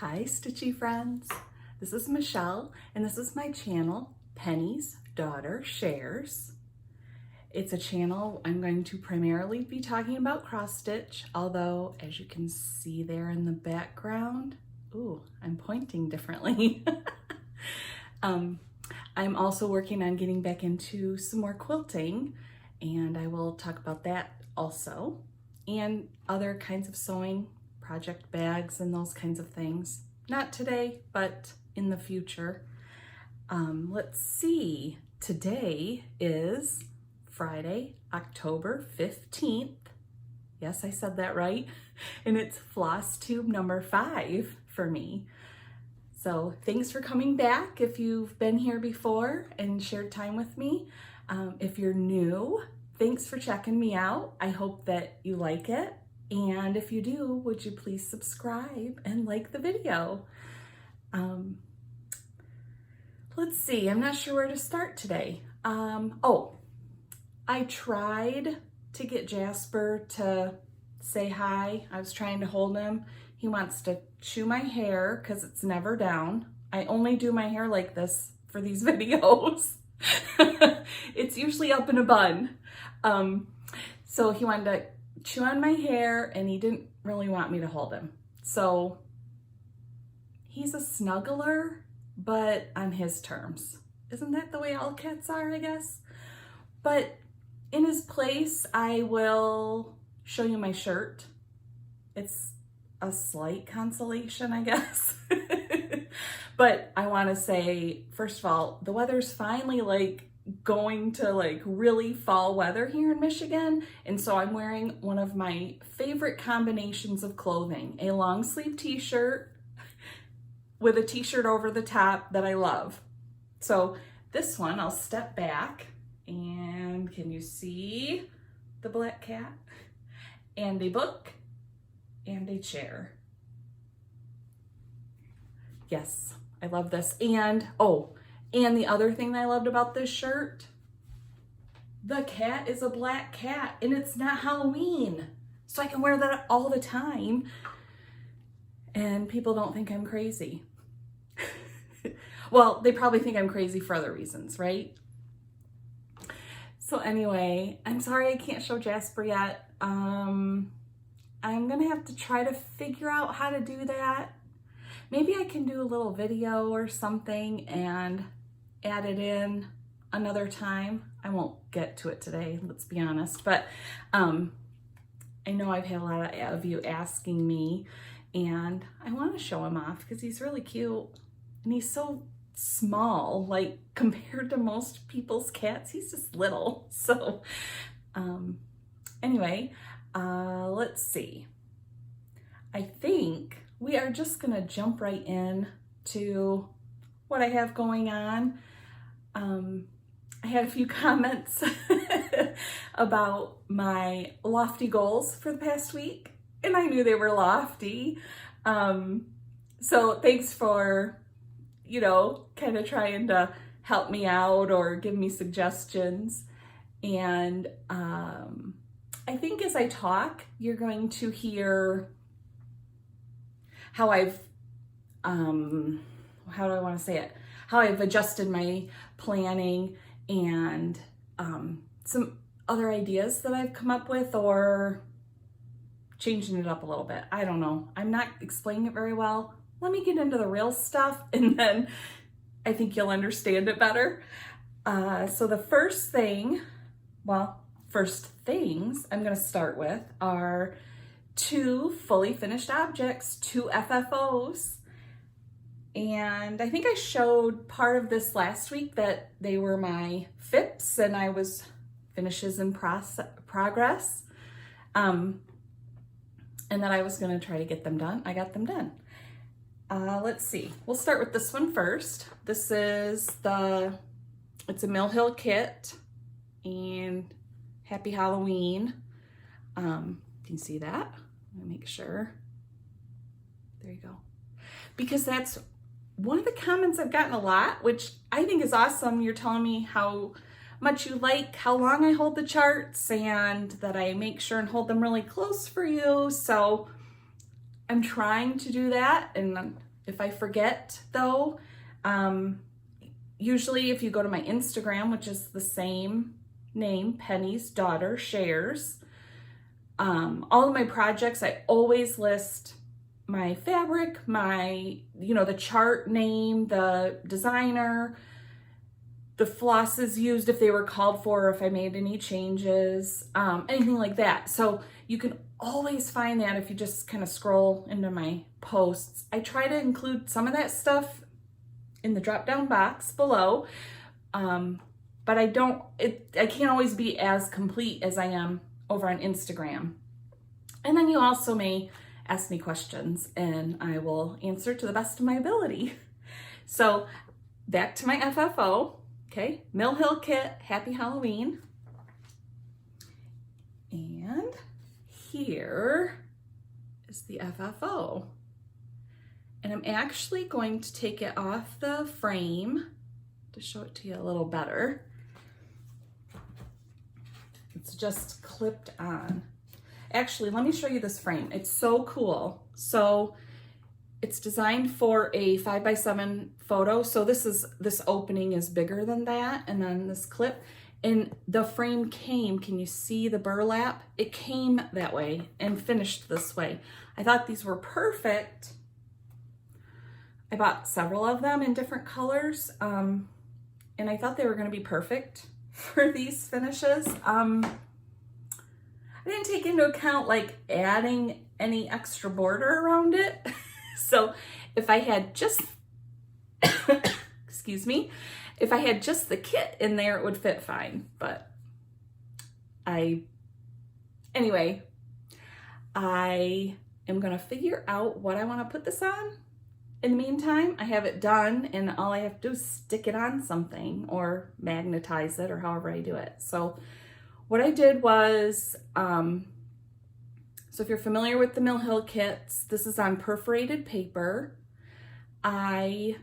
Hi Stitchy friends, this is Michelle and this is my channel, Penny's Daughter Shares. It's a channel I'm going to primarily be talking about cross stitch, although as you can see there in the background, ooh, I'm pointing differently. I'm also working on getting back into some more quilting, and I will talk about that also, and other kinds of sewing, project bags and those kinds of things. Not today, but in the future. Let's see, today is Friday, October 15th. Yes, I said that right. And it's Flosstube number 5 for me. So thanks for coming back if you've been here before and shared time with me. If you're new, thanks for checking me out. I hope that you like it. And if you do, would you please subscribe and like the video? Let's see, I'm not sure where to start today. I tried to get Jasper to say hi. I was trying to hold him. He wants to chew my hair because it's never down. I only do my hair like this for these videos. It's usually up in a bun. So he wanted to chew on my hair and he didn't really want me to hold him. So he's a snuggler, but on his terms. Isn't that the way all cats are, I guess? But in his place, I will show you my shirt. It's a slight consolation, I guess. But I want to say, first of all, the weather's finally going to really fall weather here in Michigan, and so I'm wearing one of my favorite combinations of clothing, a long sleeve t-shirt with a t-shirt over the top that I love. So this one, I'll step back, and can you see the black cat? And a book and a chair. Yes, I love this. And and the other thing that I loved about this shirt, the cat is a black cat and it's not Halloween. So I can wear that all the time and people don't think I'm crazy. Well, they probably think I'm crazy for other reasons, right? So anyway, I'm sorry I can't show Jasper yet. I'm gonna have to try to figure out how to do that. Maybe I can do a little video or something and add it in another time. I won't get to it today, let's be honest, but I know I've had a lot of you asking me, and I want to show him off because he's really cute and he's so small, compared to most people's cats, he's just little. So anyway, let's see. I think we are just gonna jump right in to what I have going on. I had a few comments about my lofty goals for the past week, and I knew they were lofty. So thanks for, kind of trying to help me out or give me suggestions. And I think as I talk, you're going to hear how I've, how do I want to say it? How I've adjusted my planning and some other ideas that I've come up with, or changing it up a little bit. I don't know. I'm not explaining it very well. Let me get into the real stuff and then I think you'll understand it better. So the first things I'm going to start with are 2 fully finished objects, 2 FFOs. And I think I showed part of this last week that they were my FIPs and I was finishes in progress. And that I was going to try to get them done. I got them done. Let's see. We'll start with this one first. This is it's a Mill Hill kit, and happy Halloween. Can you see that? Let me make sure. There you go. Because that's one of the comments I've gotten a lot, which I think is awesome. You're telling me how much you like how long I hold the charts and that I make sure and hold them really close for you. So I'm trying to do that, and if I forget though, usually if you go to my Instagram, which is the same name, Penny's Daughter Shares, all of my projects, I always list my fabric, my, the chart name, the designer, the flosses used if they were called for, or if I made any changes, anything like that. So you can always find that if you just kind of scroll into my posts. I try to include some of that stuff in the drop down box below, but I can't always be as complete as I am over on Instagram. And then you also may ask me questions and I will answer to the best of my ability. So back to my FFO. Okay, Mill Hill Kit, Happy Halloween. And here is the FFO. And I'm actually going to take it off the frame to show it to you a little better. It's just clipped on. Actually, let me show you this frame. It's so cool. So it's designed for a 5x7 photo. So this opening is bigger than that. And then this clip, and the frame came, can you see the burlap? It came that way and finished this way. I thought these were perfect. I bought several of them in different colors. And I thought they were gonna be perfect for these finishes. I didn't take into account like adding any extra border around it. So if I had just, excuse me, if I had just the kit in there, it would fit fine. But anyway, I am gonna figure out what I wanna put this on. In the meantime, I have it done and all I have to do is stick it on something or magnetize it or however I do it. So what I did was, so if you're familiar with the Mill Hill kits, this is on perforated paper. I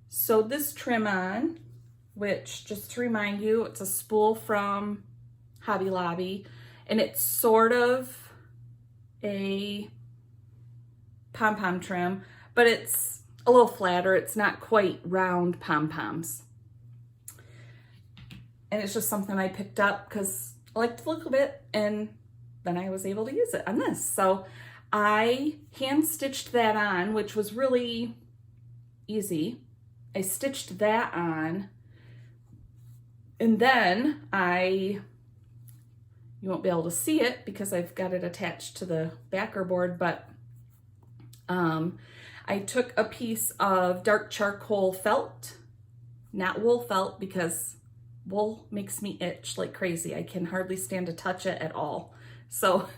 sewed this trim on, which, just to remind you, it's a spool from Hobby Lobby, and it's sort of a pom-pom trim, but it's a little flatter. It's not quite round pom-poms. And it's just something I picked up because I liked the look of it, and then I was able to use it on this. So I hand stitched that on, which was really easy. I stitched that on, and then you won't be able to see it because I've got it attached to the backer board, but I took a piece of dark charcoal felt, not wool felt, because wool makes me itch like crazy. I can hardly stand to touch it at all. So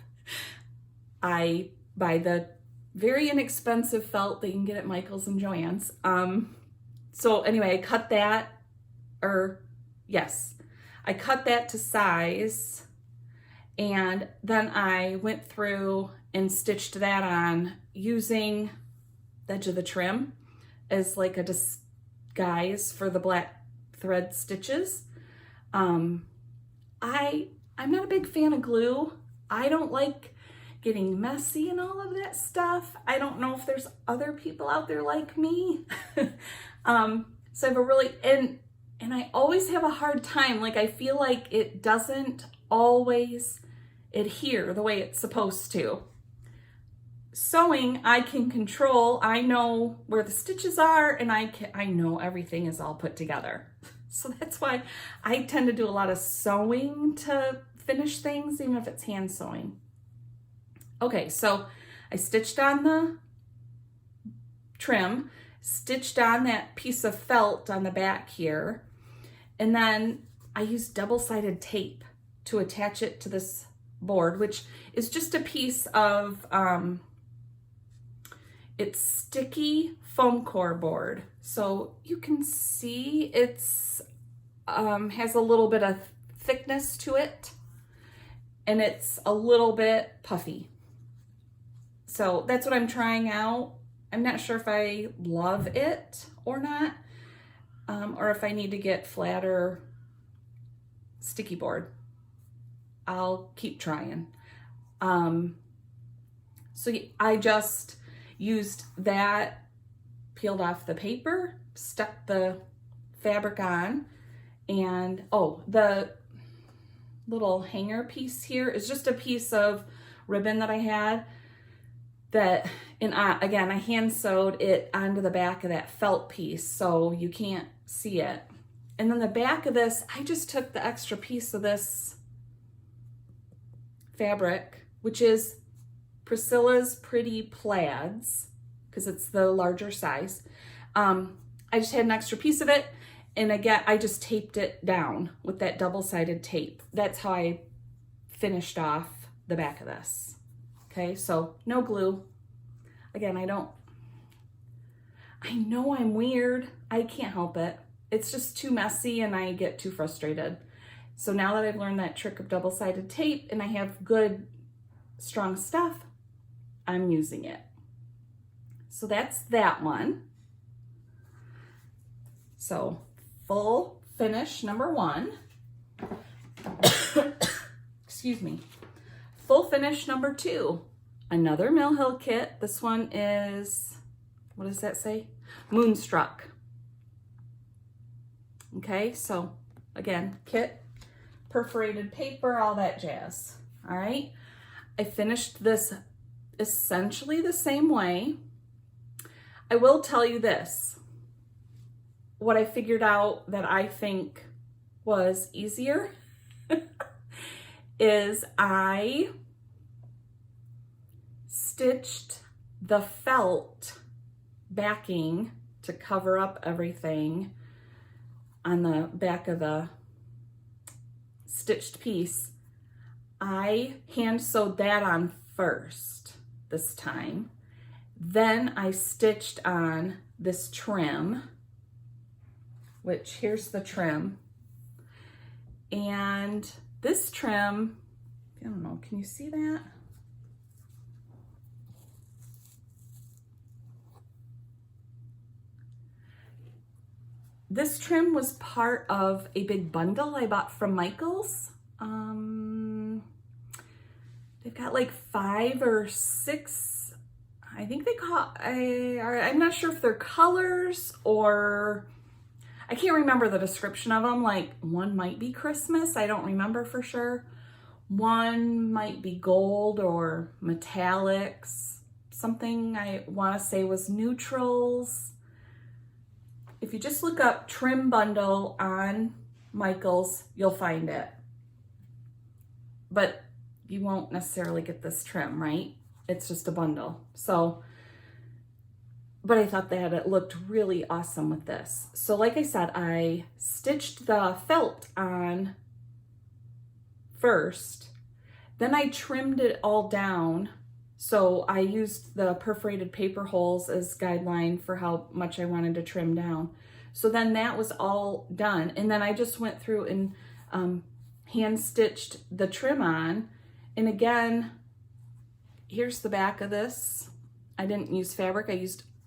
I buy the very inexpensive felt that you can get at Michael's and Joann's. So anyway, I cut that, I cut that to size, and then I went through and stitched that on using the edge of the trim as like a disguise for the black thread stitches. I'm not a big fan of glue. I don't like getting messy and all of that stuff. I don't know if there's other people out there like me. So I have a really, and I always have a hard time. Like, I feel like it doesn't always adhere the way it's supposed to. Sewing, I can control. I know where the stitches are, and I know everything is all put together. So that's why I tend to do a lot of sewing to finish things, even if it's hand sewing. Okay, so I stitched on the trim, stitched on that piece of felt on the back here, and then I used double-sided tape to attach it to this board, which is just a piece of, it's sticky foam core board. So you can see it's has a little bit of thickness to it, and it's a little bit puffy. So that's what I'm trying out. I'm not sure if I love it or not, or if I need to get flatter sticky board. I'll keep trying. So So I just used that, peeled off the paper, stuck the fabric on, and oh, the little hanger piece here is just a piece of ribbon that I had that, and again, I hand sewed it onto the back of that felt piece so you can't see it. And then the back of this, I just took the extra piece of this fabric, which is Priscilla's Pretty Plaids, because it's the larger size. I just had an extra piece of it, and again, I just taped it down with that double-sided tape. That's how I finished off the back of this. Okay, so no glue. Again, I know I'm weird. I can't help it. It's just too messy and I get too frustrated. So now that I've learned that trick of double-sided tape and I have good, strong stuff, I'm using it. So that's that one. So full finish number 1. Excuse me. Full finish number 2. Another Mill Hill kit. This one is, what does that say? Moonstruck. Okay, so again, kit, perforated paper, all that jazz. All right, I finished this essentially the same way. I will tell you this. What I figured out that I think was easier is I stitched the felt backing to cover up everything on the back of the stitched piece. I hand sewed that on first this time. Then I stitched on this trim, which here's the trim. And this trim, I don't know, can you see that? This trim was part of a big bundle I bought from Michaels. They've got like 5 or 6, I think they call, I'm not sure if they're colors or, I can't remember the description of them. Like one might be Christmas, I don't remember for sure. One might be gold or metallics. Something I want to say was neutrals. If you just look up trim bundle on Michaels, you'll find it. But you won't necessarily get this trim, right? It's just a bundle. So, but I thought that it looked really awesome with this. So like I said, I stitched the felt on first, then I trimmed it all down. So I used the perforated paper holes as guideline for how much I wanted to trim down. So then that was all done. And then I just went through and hand stitched the trim on. And again, here's the back of this. I didn't use fabric.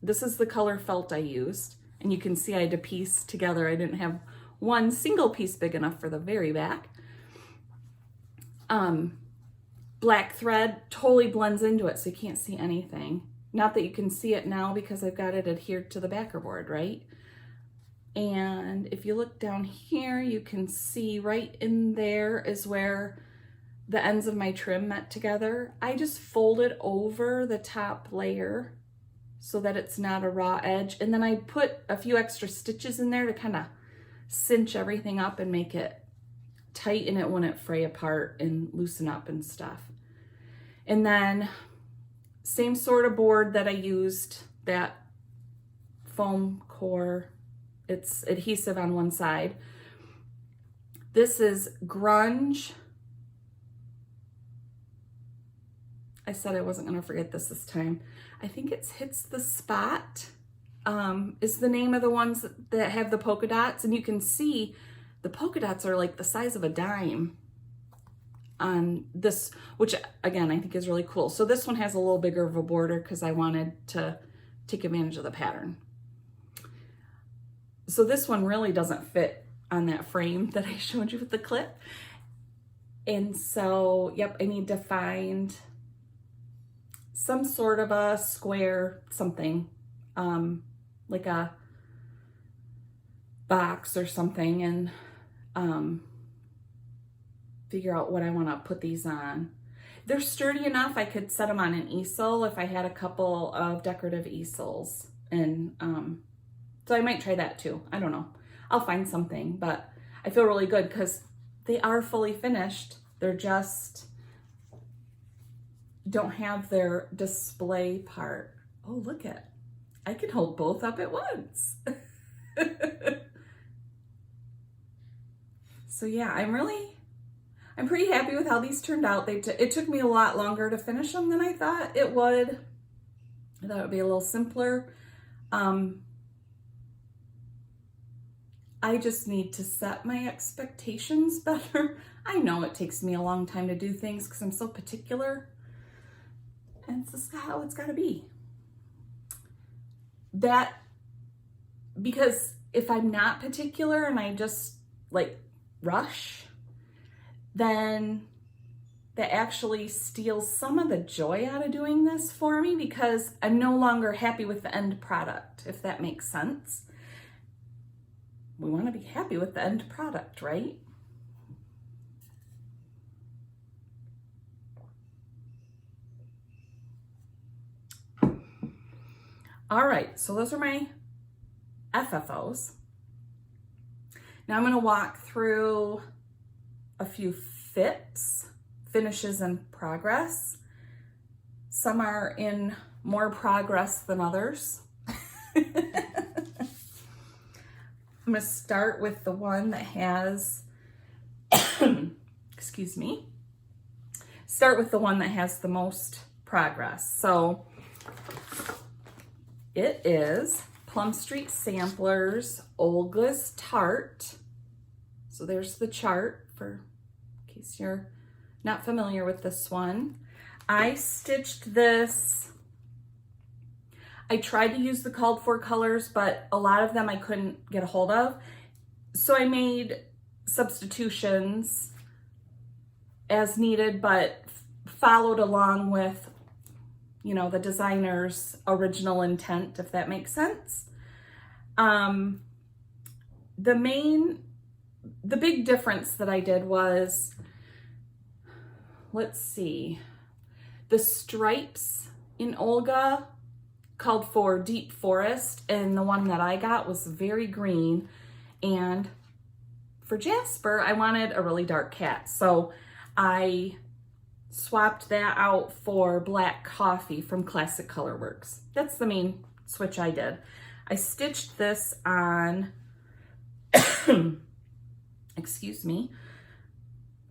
This is the color felt I used. And you can see I had to piece together. I didn't have one single piece big enough for the very back. Black thread totally blends into it, so you can't see anything. Not that you can see it now because I've got it adhered to the backer board, right? And if you look down here, you can see right in there is where the ends of my trim met together. I just folded over the top layer so that it's not a raw edge. And then I put a few extra stitches in there to kind of cinch everything up and make it tight and it wouldn't fray apart and loosen up and stuff. And then same sort of board that I used, that foam core, it's adhesive on one side. This is Grunge. I said I wasn't gonna forget this time. I think it's Hits the Spot is the name of the ones that have the polka dots, and you can see the polka dots are like the size of a dime on this, which again, I think is really cool. So this one has a little bigger of a border because I wanted to take advantage of the pattern. So this one really doesn't fit on that frame that I showed you with the clip. And so, yep, I need to find some sort of a square something, like a box or something, and figure out what I want to put these on. They're sturdy enough I could set them on an easel if I had a couple of decorative easels, and so I might try that too. I don't know. I'll find something, but I feel really good because they are fully finished. They're just don't have their display part. Oh, look at, I can hold both up at once. So yeah, I'm pretty happy with how these turned out. It took me a lot longer to finish them than I thought it would. I thought it would be a little simpler. I just need to set my expectations better. I know it takes me a long time to do things because I'm so particular. And it's just how it's got to be. Because if I'm not particular and I just like rush, then that actually steals some of the joy out of doing this for me, because I'm no longer happy with the end product, if that makes sense. We want to be happy with the end product, right? All right, so those are my FFOs. Now I'm going to walk through a few FIPs, finishes in progress. Some are in more progress than others. I'm going to start with the one that has, excuse me, start with the one that has the most progress. So it is Plum Street Samplers, Olga's Tart. So there's the chart for in case you're not familiar with this one. I stitched this. I tried to use the called for colors, but a lot of them I couldn't get a hold of. So I made substitutions as needed, but followed along with, you know, the designer's original intent, if that makes sense. The big difference that I did was, let's see, the stripes in Olga called for deep forest, and the one that I got was very green. And for Jasper, I wanted a really dark cat. So I swapped that out for black coffee from Classic Colorworks. That's the main switch I did. I stitched this on, excuse me,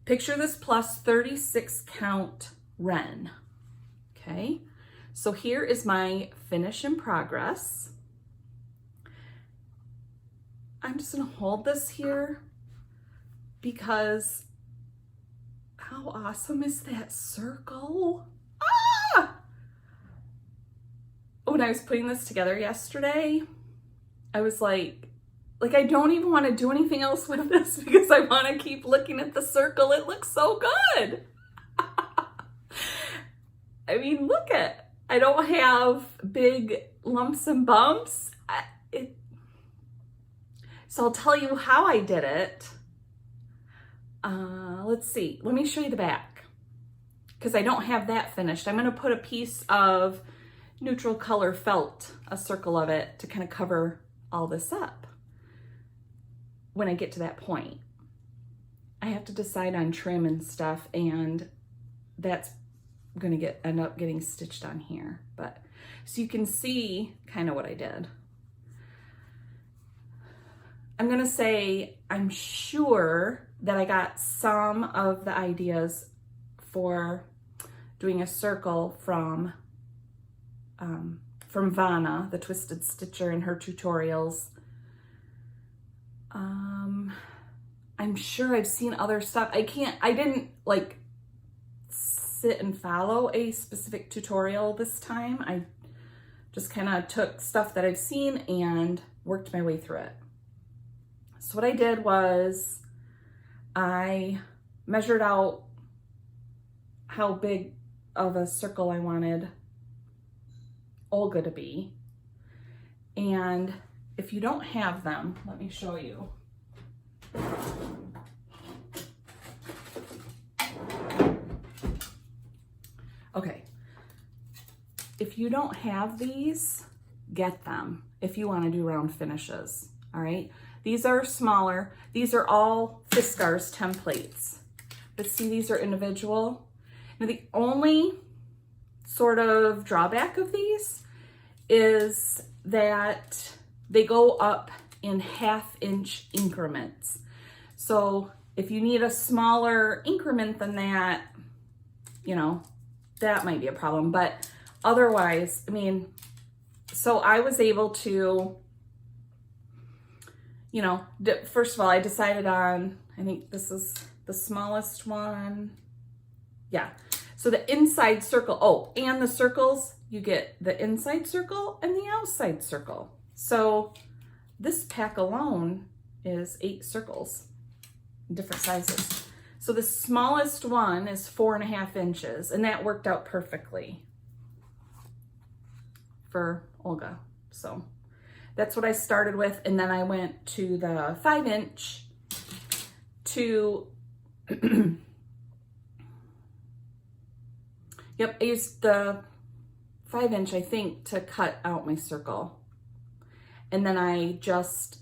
Picture This Plus 36 count Wren. Okay, so here is my finish in progress. I'm just gonna hold this here because how awesome is that circle? Ah! When I was putting this together yesterday, I was like I don't even want to do anything else with this because I want to keep looking at the circle. It looks so good. I mean, look at, I don't have big lumps and bumps. So I'll tell you how I did it. Let's see, let me show you the back because I don't have that finished. I'm going to put a piece of neutral color felt, a circle of it, to kind of cover all this up. When I get to that point, I have to decide on trim and stuff, and that's going to end up getting stitched on here. But so you can see kind of what I did. I'm going to say I'm sure that I got some of the ideas for doing a circle from Vanna, the Twisted Stitcher, in her tutorials. I'm sure I've seen other stuff. I didn't like sit and follow a specific tutorial this time. I just kind of took stuff that I've seen and worked my way through it. So what I did was I measured out how big of a circle I wanted Olga to be. And if you don't have them, let me show you. Okay, if you don't have these, get them if you want to do round finishes, all right? These are smaller. These are all Fiskars templates, but see, these are individual. Now, the only sort of drawback of these is that they go up in 1/2-inch increments. So if you need a smaller increment than that, you know, that might be a problem. But otherwise, I mean, so I was able to, you know, first of all, I decided on, I think this is the smallest one. Yeah. So the inside circle, oh, and the circles, you get the inside circle and the outside circle. So this pack alone is 8 circles, different sizes. So the smallest one is 4.5 inches, and that worked out perfectly for Olga. So that's what I started with, and then I went to the 5-inch to, yep, I used the 5-inch, I think, to cut out my circle. And then I just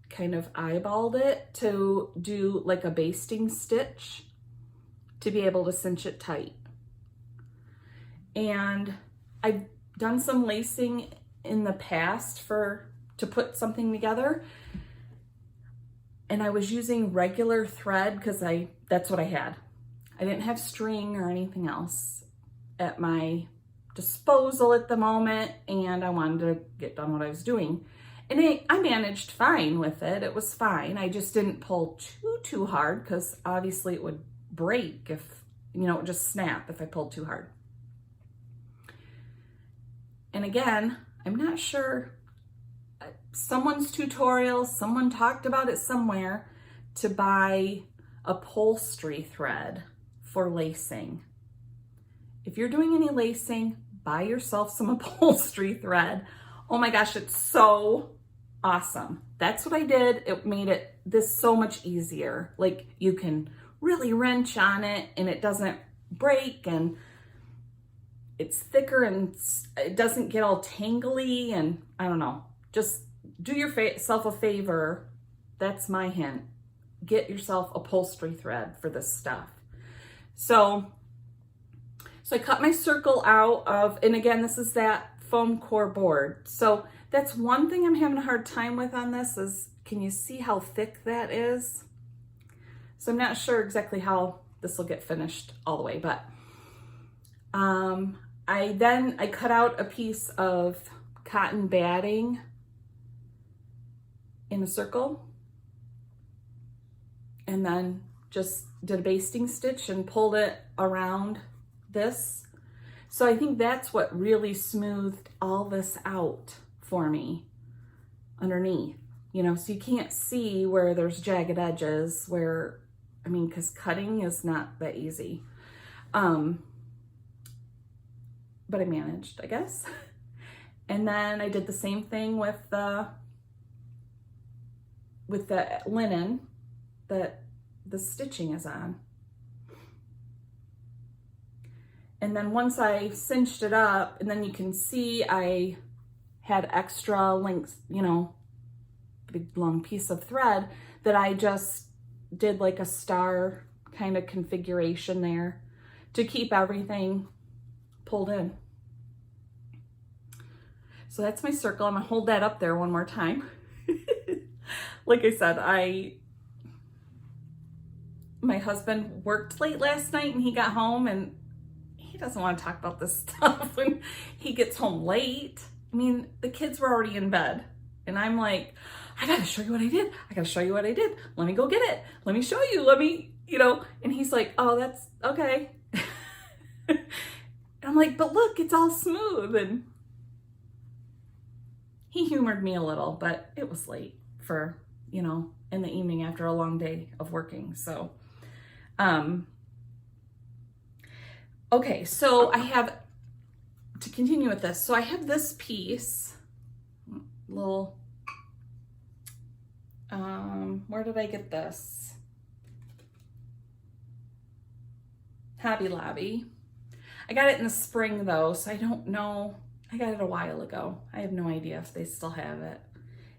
kind of eyeballed it to do like a basting stitch to be able to cinch it tight. And I've done some lacing in the past to put something together. And I was using regular thread because that's what I had. I didn't have string or anything else at my disposal at the moment, and I wanted to get done what I was doing. And I managed fine with it. It was fine. I just didn't pull too hard because obviously it would break if, you know, it would just snap if I pulled too hard. And again, I'm not sure, someone's tutorial, someone talked about it somewhere, to buy upholstery thread for lacing. If you're doing any lacing, buy yourself some upholstery thread. Oh my gosh, it's so awesome. That's what I did. It made this so much easier. Like, you can really wrench on it and it doesn't break, and it's thicker and it doesn't get all tangly, and I don't know. Just do yourself a favor. That's my hint. Get yourself upholstery thread for this stuff. So I cut my circle out of, and again, this is that foam core board. So that's one thing I'm having a hard time with on this is, can you see how thick that is? So I'm not sure exactly how this will get finished all the way, but I cut out a piece of cotton batting in a circle, and then just did a basting stitch and pulled it around this. So I think that's what really smoothed all this out for me underneath, you know, so you can't see where there's jagged edges, where, I mean, because cutting is not that easy. But I managed, I guess. And then I did the same thing with the linen that the stitching is on. And then once I cinched it up, and then you can see I had extra length, you know, big long piece of thread that I just did like a star kind of configuration there to keep everything pulled in. So that's my circle. I'm gonna hold that up there one more time. Like I said, my husband worked late last night and he got home, and he doesn't want to talk about this stuff when he gets home late. I mean, the kids were already in bed, and I'm like, I gotta show you what I did. I gotta show you what I did. Let me go get it. Let me show you. Let me, you know, and he's like, oh, that's okay. And I'm like, but look, it's all smooth. And he humored me a little, but it was late for, you know, in the evening after a long day of working. So, okay, so I have to continue with this, so I have this piece, little, where did I get this? Hobby Lobby. I got it in the spring though, so I don't know. I got it a while ago. I have no idea if they still have it.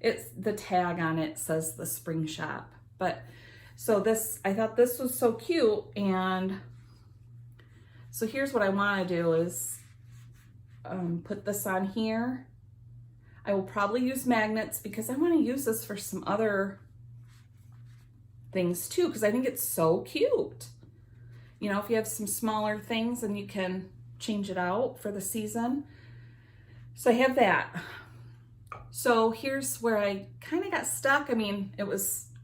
It's the tag on it says the spring shop. But so this, I thought this was so cute, and so here's what I want to do is put this on here. I will probably use magnets because I want to use this for some other things too, because I think it's so cute. You know, if you have some smaller things and you can change it out for the season. So I have that. So here's where I kind of got stuck. I mean,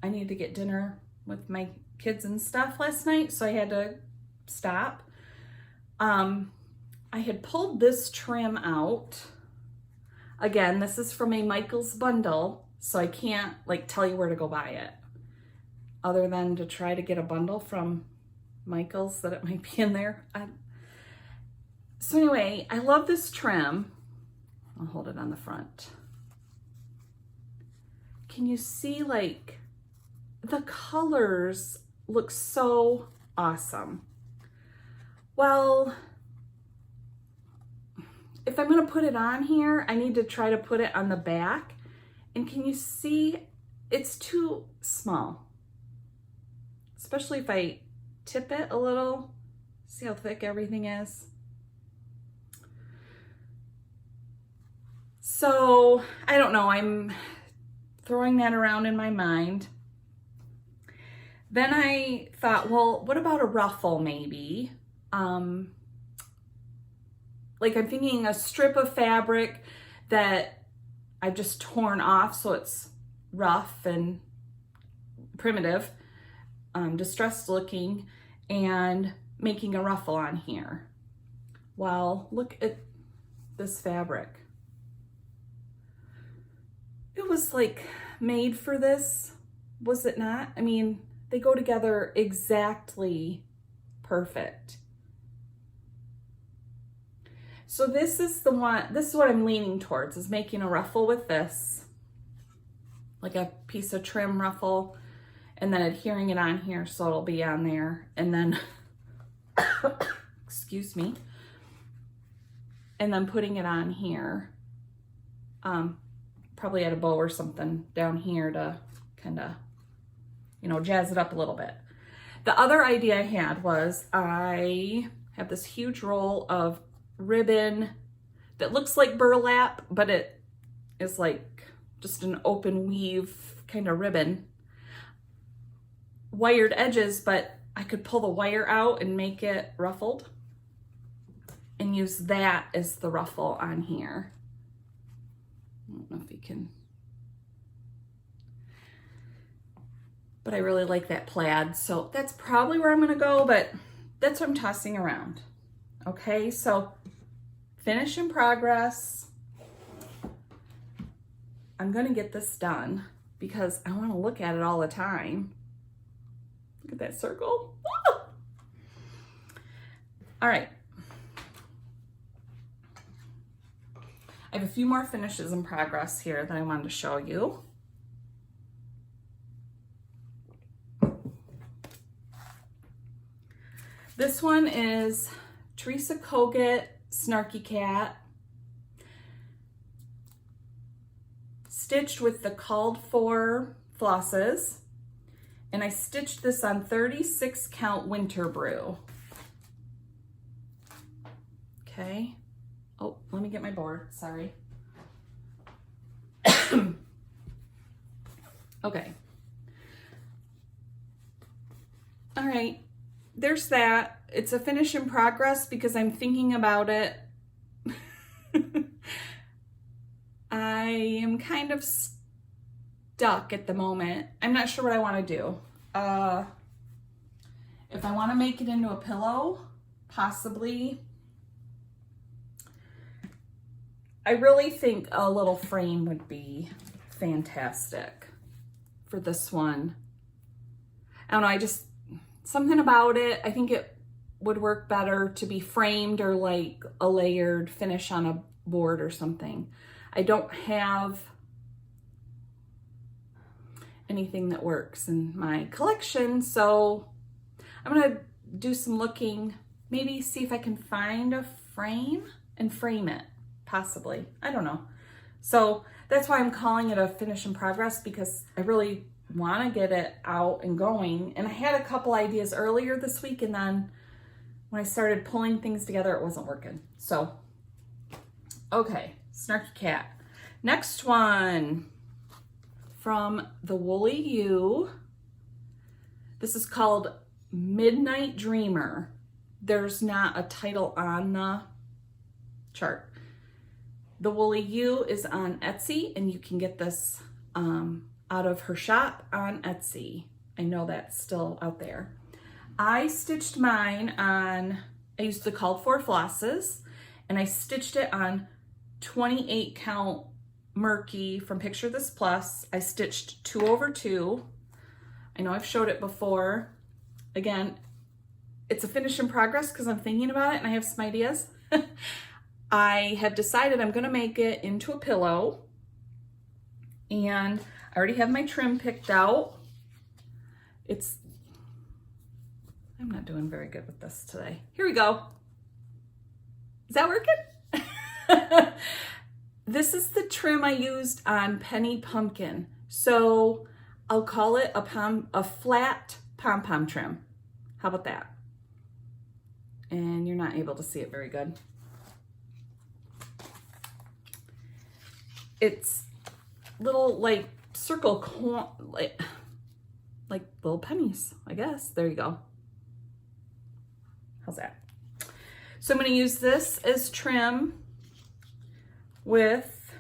I needed to get dinner with my kids and stuff last night, so I had to stop. I had pulled this trim out. Again, this is from a Michaels bundle, so I can't like tell you where to go buy it other than to try to get a bundle from Michaels that it might be in there. So anyway, I love this trim. I'll hold it on the front. Can you see like the colors look so awesome? Well, if I'm gonna put it on here, I need to try to put it on the back. And can you see it's too small? Especially if I tip it a little. See how thick everything is? So I don't know, I'm throwing that around in my mind. Then I thought, well, what about a ruffle maybe? Like I'm thinking a strip of fabric that I've just torn off so it's rough and primitive, distressed looking, and making a ruffle on here. Well, look at this fabric. It was like made for this, was it not? I mean, they go together exactly perfect. So this is the one, this is what I'm leaning towards, is making a ruffle with this, like a piece of trim ruffle, and then adhering it on here so it'll be on there, and then, excuse me, and then putting it on here, probably add a bow or something down here to kind of, you know, jazz it up a little bit. The other idea I had was I have this huge roll of ribbon that looks like burlap, but it is like just an open weave kind of ribbon. Wired edges, but I could pull the wire out and make it ruffled and use that as the ruffle on here. I don't know if you can, but I really like that plaid. So that's probably where I'm gonna go, but that's what I'm tossing around. Okay, so finish in progress. I'm gonna get this done because I wanna look at it all the time. Look at that circle. Ah! All right. I have a few more finishes in progress here that I wanted to show you. This one is Teresa Kogut Snarky Cat, stitched with the called for flosses, and I stitched this on 36 count winter brew. Okay. Oh, let me get my board, sorry. Okay. All right, there's that. It's a finish in progress because I'm thinking about it. I am kind of stuck at the moment. I'm not sure what I want to do. If I want to make it into a pillow, possibly. I really think a little frame would be fantastic for this one. I don't know, something about it, I think it would work better to be framed or like a layered finish on a board or something. I don't have anything that works in my collection, so I'm gonna do some looking, maybe see if I can find a frame and frame it, possibly. I don't know. So that's why I'm calling it a finish in progress, because I really want to get it out and going. And I had a couple ideas earlier this week, and then when I started pulling things together, it wasn't working. So, okay, Snarky Cat. Next one from the Woolly U. This is called Midnight Dreamer. There's not a title on the chart. The Woolly U is on Etsy, and you can get this out of her shop on Etsy. I know that's still out there. I stitched mine on, I used the called for flosses, and I stitched it on 28 count Murky from Picture This Plus. I stitched 2 over 2. I know I've showed it before. Again, it's a finish in progress because I'm thinking about it and I have some ideas. I have decided I'm going to make it into a pillow, and I already have my trim picked out. I'm not doing very good with this today. Here we go. Is that working? This is the trim I used on Penny Pumpkin. So I'll call it a flat pom-pom trim. How about that? And you're not able to see it very good. It's little like circle, like little pennies, I guess. There you go. How's that? So I'm going to use this as trim with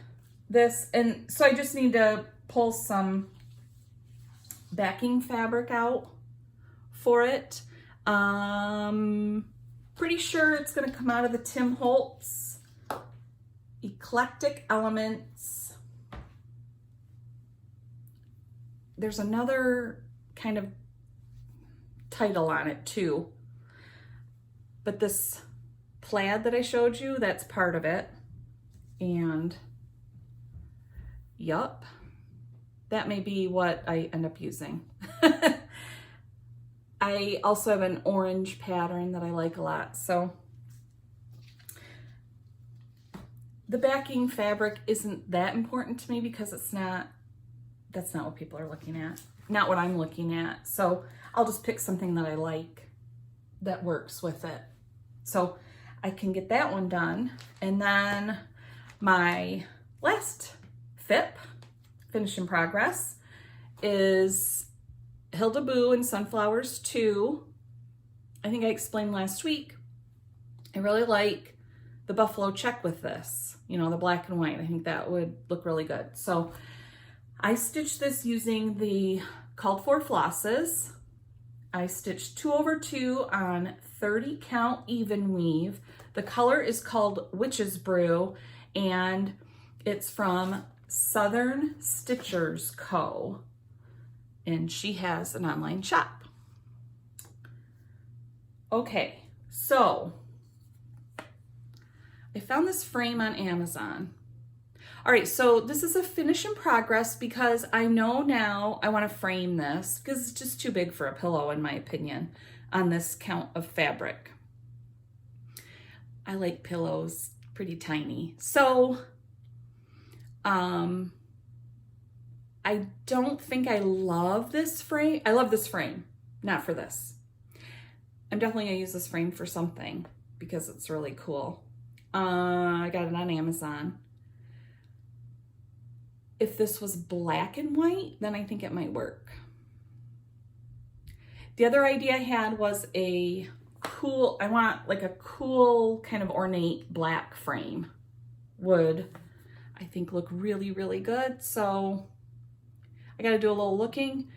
this. And so I just need to pull some backing fabric out for it. Pretty sure it's going to come out of the Tim Holtz Eclectic Elements. There's another kind of title on it too, but this plaid that I showed you, that's part of it. And yup, that may be what I end up using. I also have an orange pattern that I like a lot. So the backing fabric isn't that important to me because that's not what people are looking at. Not what I'm looking at. So I'll just pick something that I like that works with it. So I can get that one done. And then my last FIP, finish in progress, is Hilda Boo and Sunflowers 2. I think I explained last week. I really like the buffalo check with this, you know, the black and white. I think that would look really good. So I stitched this using the called for flosses. I stitched 2 over 2 on 30 count even weave. The color is called Witch's Brew, and it's from Southern Stitchers Co. And she has an online shop. Okay, so I found this frame on Amazon. All right, so this is a finish in progress because I know now I want to frame this because it's just too big for a pillow, in my opinion, on this count of fabric. I like pillows pretty tiny. So I don't think I love this frame. I love this frame, not for this. I'm definitely gonna use this frame for something because it's really cool. I got it on Amazon. If this was black and white, then I think it might work. The other idea I had was I want like a cool kind of ornate black frame. Would, I think, look really, really good. So I gotta do a little looking.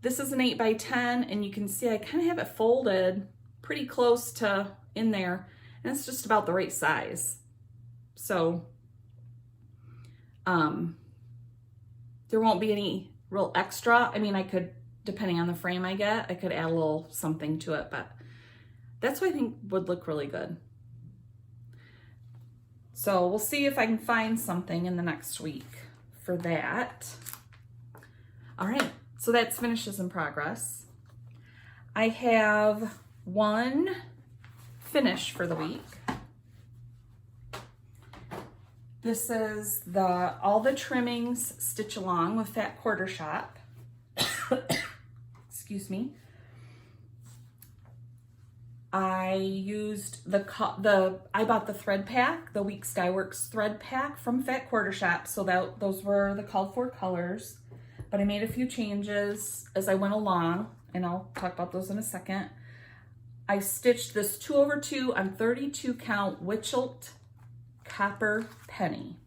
This is an 8x10, and you can see I kind of have it folded pretty close to in there, and it's just about the right size. So there won't be any real extra. I mean, I could, depending on the frame I get, I could add a little something to it, but That's what I think would look really good. So we'll see if I can find something in the next week for that. All right, so that's finishes in progress. I have one finish for the week. This is all the trimmings stitch along with Fat Quarter Shop. Excuse me. I used I bought the thread pack, the Weeks Dye Works thread pack from Fat Quarter Shop, so those were the called for colors. But I made a few changes as I went along, and I'll talk about those in a second. I stitched this 2/2 on 32 count Quilt copper penny.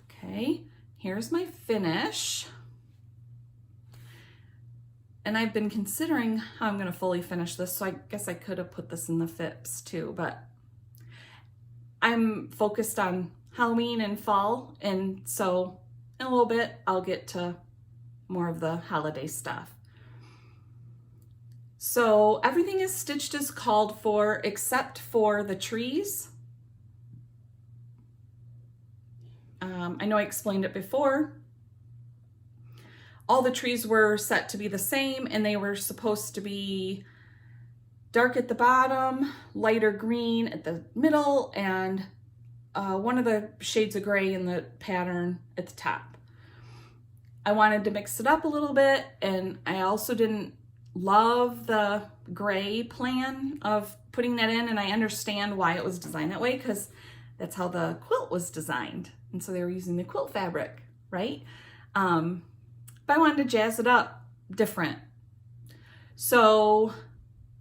Okay, here's my finish. And I've been considering how I'm going to fully finish this, so I guess I could have put this in the FIPs too, but I'm focused on Halloween and fall, and so in a little bit I'll get to more of the holiday stuff. So everything is stitched as called for except for the trees. I know I explained it before. All the trees were set to be the same, and they were supposed to be dark at the bottom, lighter green at the middle, and one of the shades of gray in the pattern at the top. I wanted to mix it up a little bit, and I also didn't love the gray plan of putting that in, and I understand why it was designed that way, because that's how the quilt was designed, and so they were using the quilt fabric, right? But I wanted to jazz it up different. So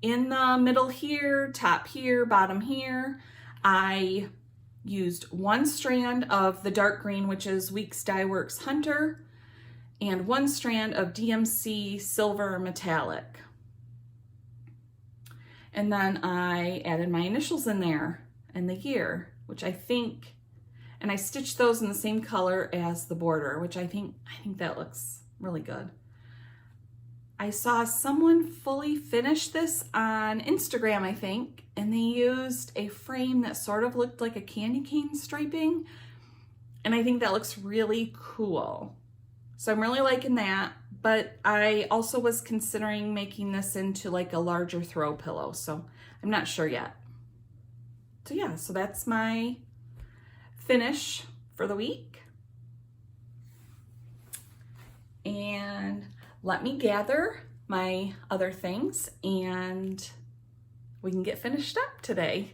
in the middle here, top here, bottom here, I used one strand of the dark green, which is Weeks Dye Works Hunter, and one strand of DMC Silver Metallic. And then I added my initials in there and the year, which I think, and I stitched those in the same color as the border, which I think that looks really good. I saw someone fully finish this on Instagram, I think, and they used a frame that sort of looked like a candy cane striping, and I think that looks really cool. So I'm really liking that, but I also was considering making this into like a larger throw pillow, so I'm not sure yet. So yeah, so that's my finish for the week. And let me gather my other things and we can get finished up today.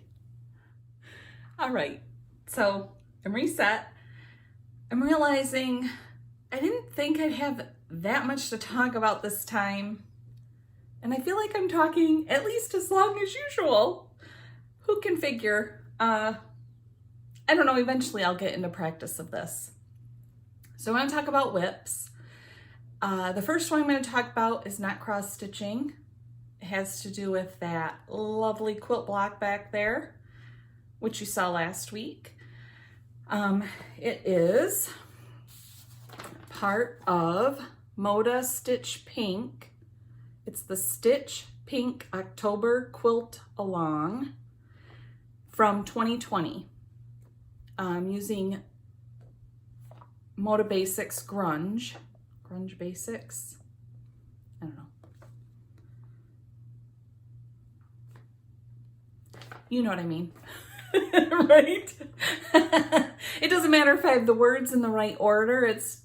All right, so I'm reset. I'm realizing I didn't think I'd have that much to talk about this time, and I feel like I'm talking at least as long as usual. Who can figure? I don't know, eventually I'll get into practice of this. So I want to talk about whips. The first one I'm going to talk about is not cross stitching. It has to do with that lovely quilt block back there, which you saw last week. It is part of Moda Stitch Pink. It's the Stitch Pink October Quilt Along from 2020. I'm using Moda Basics Grunge Basics. I don't know. You know what I mean, right? It doesn't matter if I have the words in the right order. It's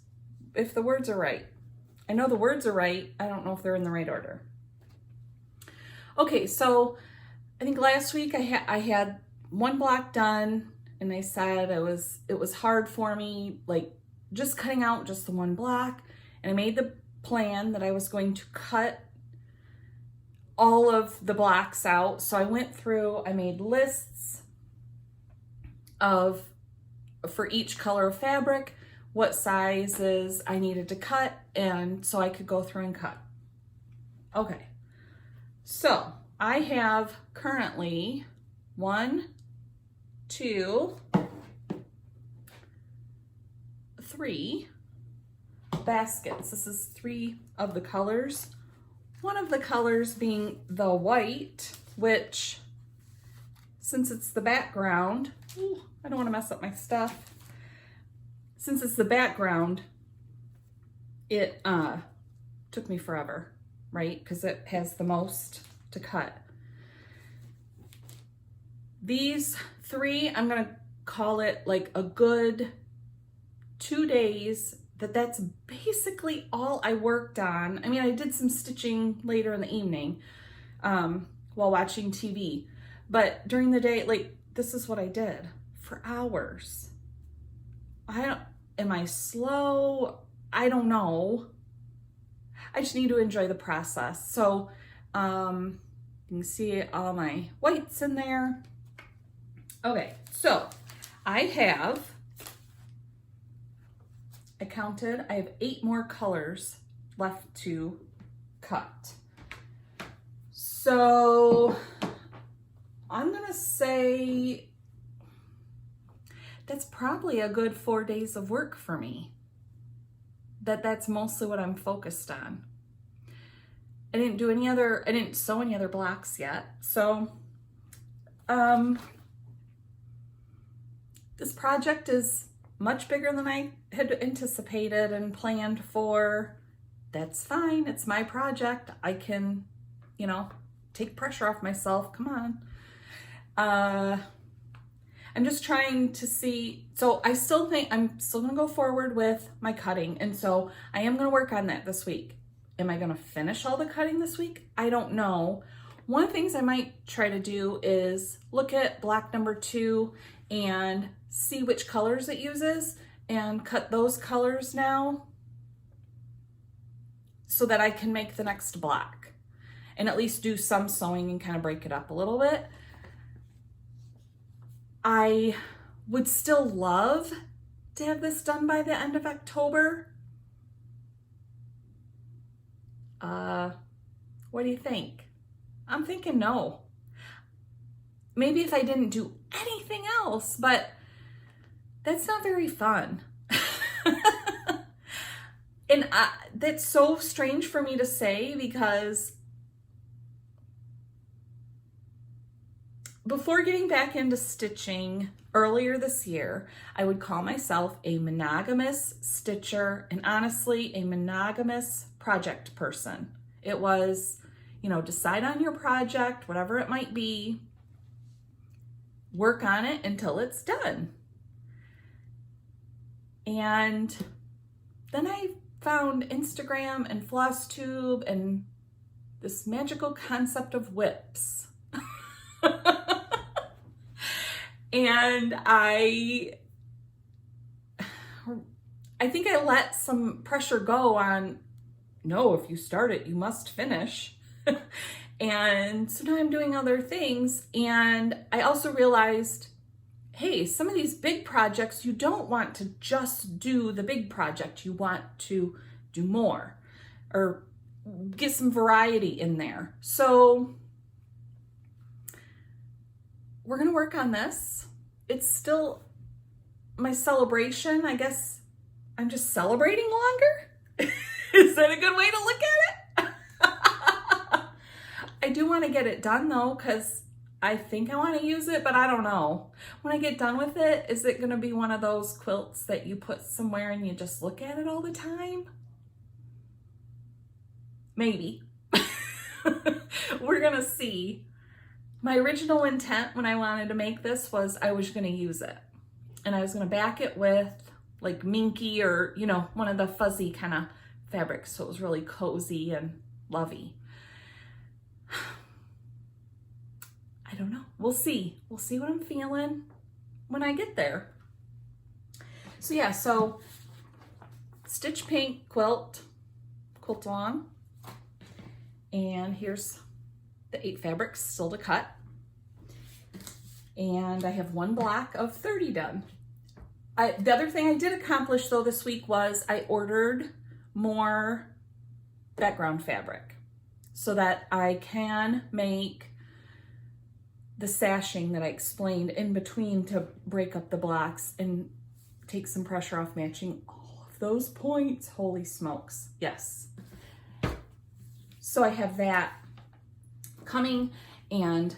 if the words are right. I know the words are right. I don't know if they're in the right order. Okay, so I think last week I had one block done, and I said it was hard for me, like just cutting out just the one block. And I made the plan that I was going to cut all of the blocks out. So I went through, I made lists for each color of fabric, what sizes I needed to cut, and so I could go through and cut. Okay, so I have currently 1, 2, 3 baskets. This is 3 of the colors. One of the colors being the white, which, since it's the background, ooh, I don't want to mess up my stuff. Since it's the background, it took me forever, right? Because it has the most to cut. These 3, I'm gonna call it like a good 2 days that's basically all I worked on. I mean, I did some stitching later in the evening while watching TV, but during the day, like, this is what I did for hours. Am I slow? I don't know. I just need to enjoy the process. So you can see all my whites in there. Okay, so I counted, I have 8 more colors left to cut. So I'm gonna say that's probably a good 4 days of work for me. That's mostly what I'm focused on. I didn't sew any other blocks yet. So this project is much bigger than I had anticipated and planned for. That's fine. It's my project. I can, you know, take pressure off myself. Come on. I'm just trying to see. So I still think I'm still going to go forward with my cutting. And so I am going to work on that this week. Am I going to finish all the cutting this week? I don't know. One of the things I might try to do is look at block number 2 and see which colors it uses and cut those colors now so that I can make the next block and at least do some sewing and kind of break it up a little bit. I would still love to have this done by the end of October. What do you think? I'm thinking no. Maybe if I didn't do anything else, but that's not very fun. And that's so strange for me to say because before getting back into stitching earlier this year, I would call myself a monogamous stitcher and honestly a monogamous project person. It was, you know, decide on your project, whatever it might be, work on it until it's done. And then I found Instagram and Flosstube and this magical concept of whips. And I think I let some pressure go on, no, if you start it, you must finish. And so now I'm doing other things. And I also realized, hey, some of these big projects, you don't want to just do the big project. You want to do more or get some variety in there. So we're going to work on this. It's still my celebration. I guess I'm just celebrating longer. Is that a good way to look at it? I do want to get it done though, because I think I want to use it, but I don't know. When I get done with it, is it going to be one of those quilts that you put somewhere and you just look at it all the time? Maybe. We're going to see. My original intent when I wanted to make this was I was going to use it. And I was going to back it with like minky or, you know, one of the fuzzy kind of fabrics. So it was really cozy and lovey. I don't know. We'll see. We'll see what I'm feeling when I get there. So yeah, so stitch pink quilt along. And here's the 8 fabrics still to cut. And I have 1 block of 30 done. The other thing I did accomplish though this week was I ordered more background fabric so that I can make the sashing that I explained in between to break up the blocks and take some pressure off matching all of those points. Holy smokes. Yes. So I have that coming and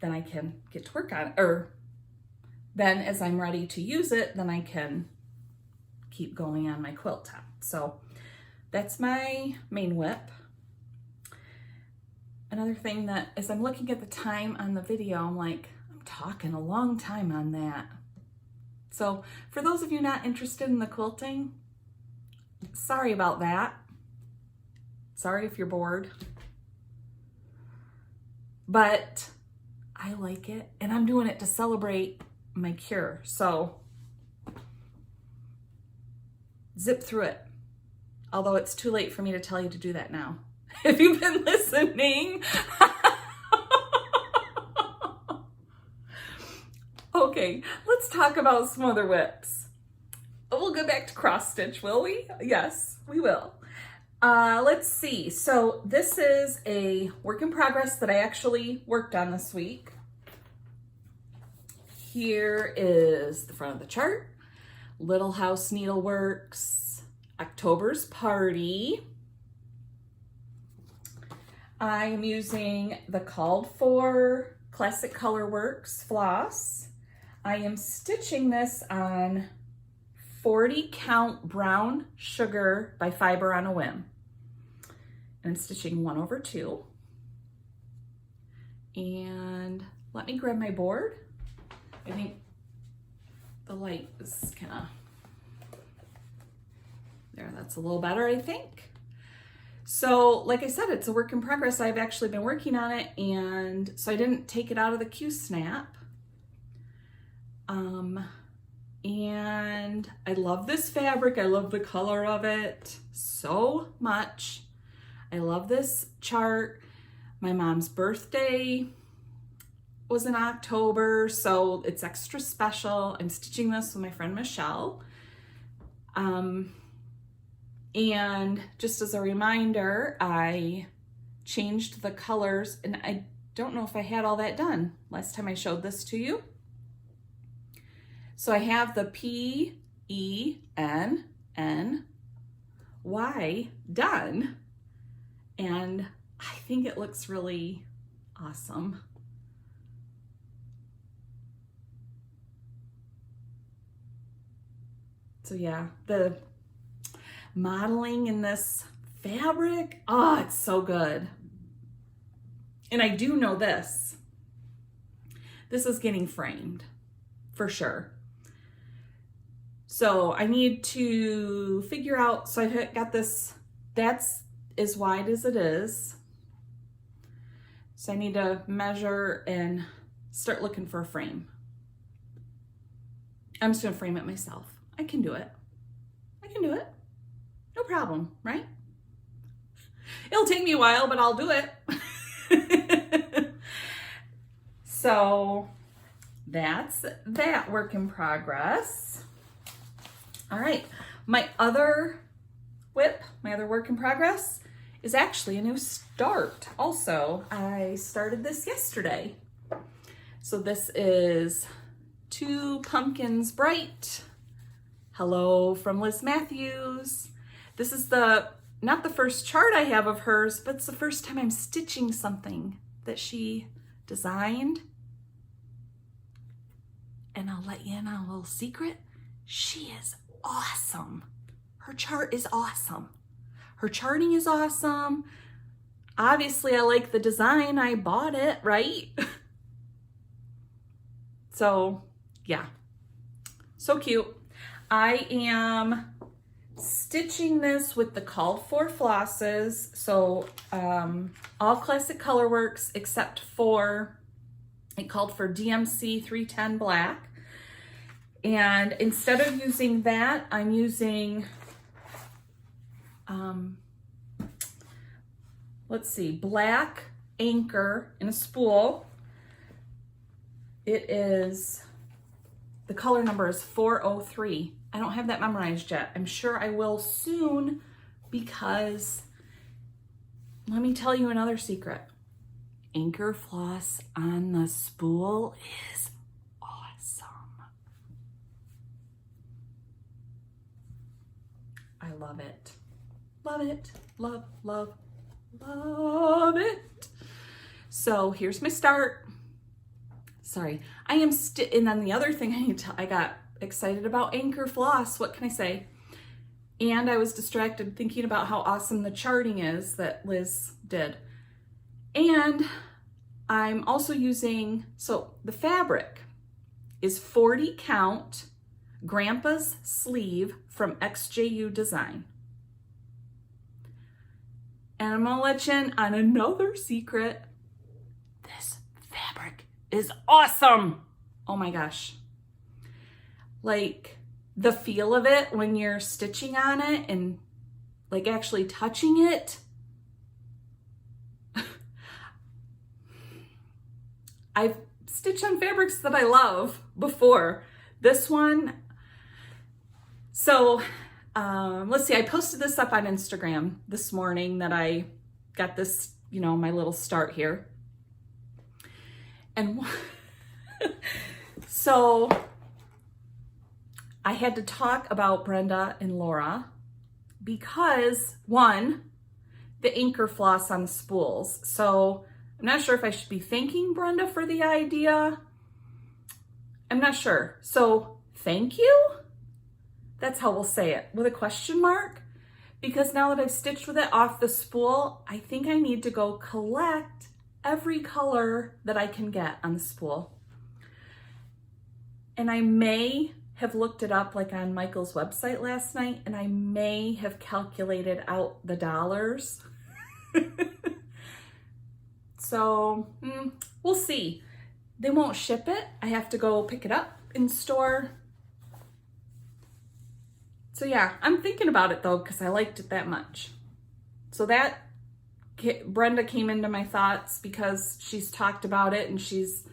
then I can get to work on it. Or then as I'm ready to use it, then I can keep going on my quilt top. So that's my main whip. Another thing that, as I'm looking at the time on the video, I'm like, I'm talking a long time on that. So for those of you not interested in the quilting, sorry about that. Sorry if you're bored. But I like it, and I'm doing it to celebrate my cure. So zip through it. Although it's too late for me to tell you to do that now. If you've been listening. Okay, let's talk about some other whips. We'll go back to cross stitch, will we? Yes, we will. Let's see. So this is a work in progress that I actually worked on this week. Here is the front of the chart. Little House Needleworks, October's Party. I'm using the Called For Classic Colorworks floss. I am stitching this on 40 count brown sugar by Fiber on a Whim. And I'm stitching 1/2. And let me grab my board. I think the light is kind of, there, that's a little better, I think. So like I said, it's a work in progress. I've actually been working on it, and so I didn't take it out of the Q-snap. And I love this fabric. I love the color of it so much. I love this chart. My mom's birthday was in October, so it's extra special. I'm stitching this with my friend Michelle. And just as a reminder, I changed the colors, and I don't know if I had all that done last time I showed this to you. So I have the PENNY done, and I think it looks really awesome. So yeah, the modeling in this fabric, oh, it's so good. And I do know this is getting framed for sure. So I need to figure out, so I've got this, that's as wide as it is. So I need to measure and start looking for a frame. I'm just gonna frame it myself. I can do it. I can do it. No problem, right? It'll take me a while, but I'll do it. So that's that work in progress. All right, my other whip, my other work in progress is actually a new start. Also, I started this yesterday. So this is Two Pumpkins Bright. Hello from Liz Mathews. This is not the first chart I have of hers, but it's the first time I'm stitching something that she designed. And I'll let you in on a little secret. She is awesome. Her chart is awesome. Her charting is awesome. Obviously, I like the design. I bought it, right? So, yeah. So cute. I am stitching this with the Called For flosses. So, all Classic Colorworks except for, it called for DMC 310 black. And instead of using that, I'm using, let's see, black anchor in a spool. It is, the color number is 403. I don't have that memorized yet. I'm sure I will soon, because let me tell you another secret. Anchor floss on the spool is awesome. I love it. Love it. Love, love, love it. So here's my start. Sorry, I am and then the other thing I got excited about anchor floss. What can I say? And I was distracted thinking about how awesome the charting is that Liz did. And I'm also using, so the fabric is 40 count Grandpa's sleeve from XJU Design. And I'm gonna let you in on another secret. This fabric is awesome. Oh my gosh. Like the feel of it when you're stitching on it and like actually touching it. I've stitched on fabrics that I love before. This one, so let's see, I posted this up on Instagram this morning that I got this, you know, my little start here. And so I had to talk about Brenda and Laura because one, the anchor floss on the spools. So I'm not sure if I should be thanking Brenda for the idea. I'm not sure. So thank you. That's how we'll say it, with a question mark. Because now that I've stitched with it off the spool, I think I need to go collect every color that I can get on the spool. And I may have looked it up like on Michael's website last night, and I may have calculated out the dollars. So we'll see. They won't ship it. I have to go pick it up in store. So yeah, I'm thinking about it though, because I liked it that much. So that Brenda came into my thoughts because she's talked about it and she's,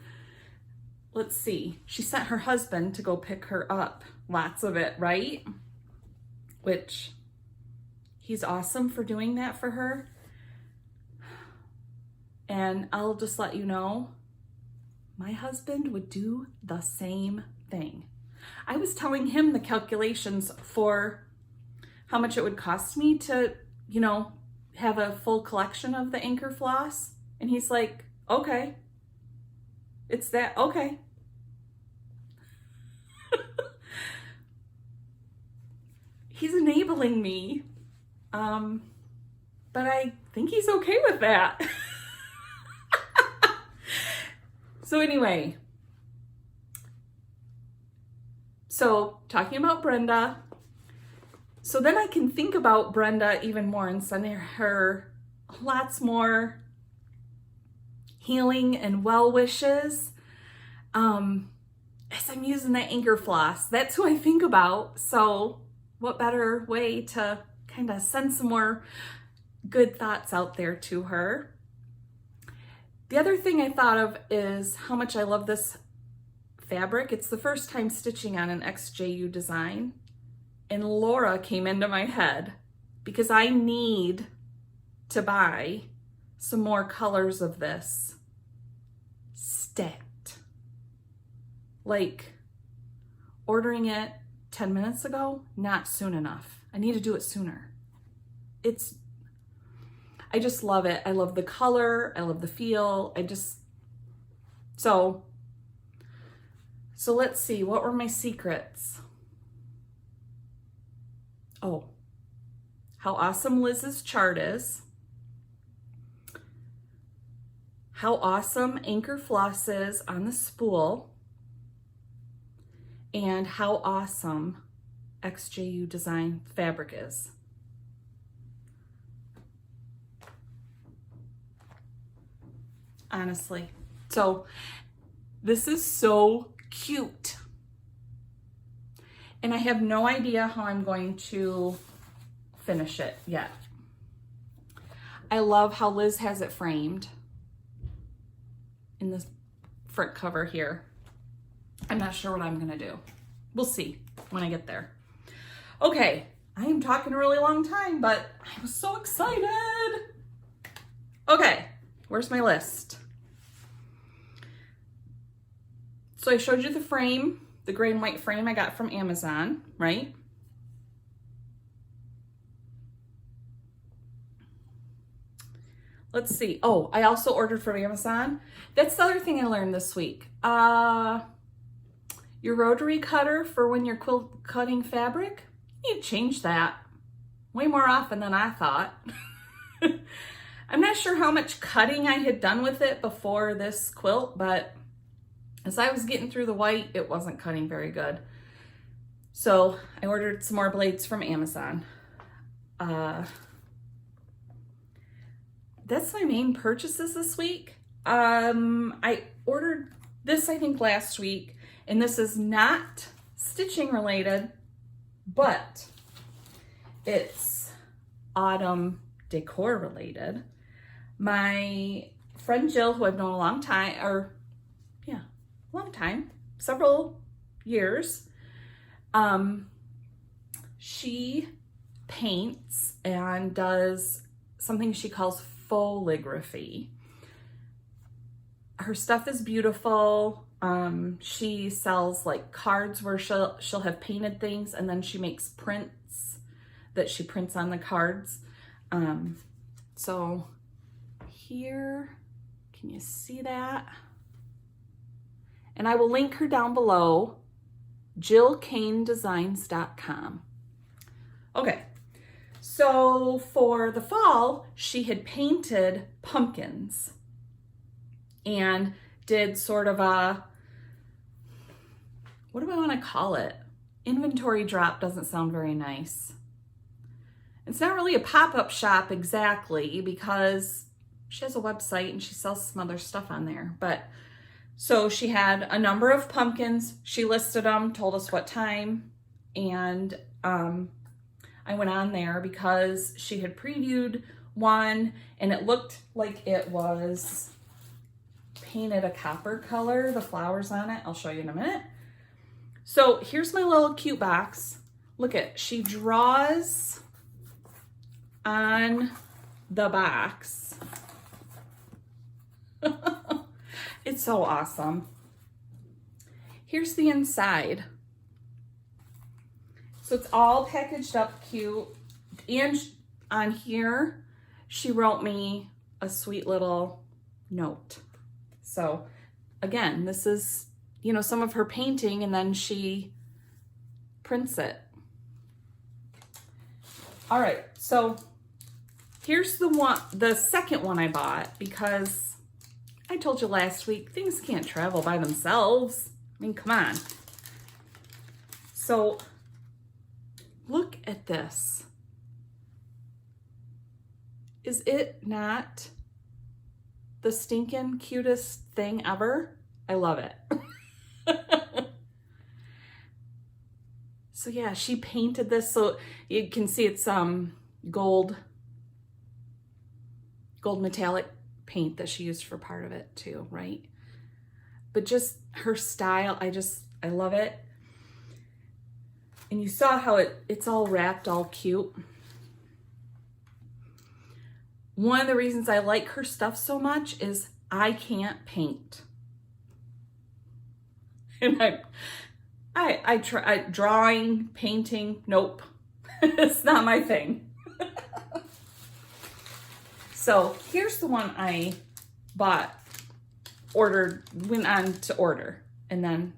let's see, she sent her husband to go pick her up. Lots of it, right? Which he's awesome for doing that for her. And I'll just let you know, my husband would do the same thing. I was telling him the calculations for how much it would cost me to, you know, have a full collection of the anchor floss. And he's like, okay, it's that, okay. He's enabling me, but I think he's okay with that. So anyway, so talking about Brenda, so then I can think about Brenda even more and sending her lots more healing and well wishes as I'm using that anchor floss. That's who I think about. So what better way to kind of send some more good thoughts out there to her. The other thing I thought of is how much I love this fabric. It's the first time stitching on an XJU Design, and Laura came into my head because I need to buy some more colors of this stacked. Like ordering it 10 minutes ago, not soon enough. I need to do it sooner. I just love it. I love the color. I love the feel. So let's see. What were my secrets? Oh, how awesome Liz's chart is. How awesome anchor floss is on the spool. And how awesome XJU Design fabric is. Honestly. So this is so cute. And I have no idea how I'm going to finish it yet. I love how Liz has it framed in this front cover here. I'm not sure what I'm gonna do. We'll see when I get there. Okay, I am talking a really long time, but I was so excited. Okay, where's my list? So I showed you the frame, the gray and white frame I got from Amazon, right? let's see. Oh, I also ordered from Amazon. That's the other thing I learned this week. Your rotary cutter for when you're quilt cutting fabric, you need to change that way more often than I thought. I'm not sure how much cutting I had done with it before this quilt, but as I was getting through the white, it wasn't cutting very good. So I ordered some more blades from Amazon. That's my main purchases this week. I ordered this, I think, last week, and this is not stitching related, but it's autumn decor related. My friend Jill, who I've known a long time, several years, she paints and does something she calls foligraphy. Her stuff is beautiful. She sells like cards where she'll have painted things, and then she makes prints that she prints on the cards. So here, can you see that? And I will link her down below, jillkanedesigns.com. Okay, so for the fall, she had painted pumpkins and did sort of a, what do I want to call it? Inventory drop doesn't sound very nice. It's not really a pop-up shop exactly, because she has a website and she sells some other stuff on there. But so she had a number of pumpkins. She listed them, told us what time, and I went on there because she had previewed one and it looked like it was painted a copper color, the flowers on it. I'll show you in a minute. So here's my little cute box. Look at, she draws on the box. It's so awesome. Here's the inside. So it's all packaged up cute. And on here, she wrote me a sweet little note. So again, this is, you know, some of her painting, and then she prints it. All right, so here's the second one I bought, because I told you last week, things can't travel by themselves. I mean, come on. So look at this. Is it not the stinking cutest thing ever? I love it. So yeah, she painted this, so you can see it's gold metallic paint that she used for part of it too, right? But just her style, I love it. And you saw how it's all wrapped all cute. One of the reasons I like her stuff so much is I can't paint. And I try drawing, painting, nope. It's not my thing. So here's the one I bought, went on to order, and then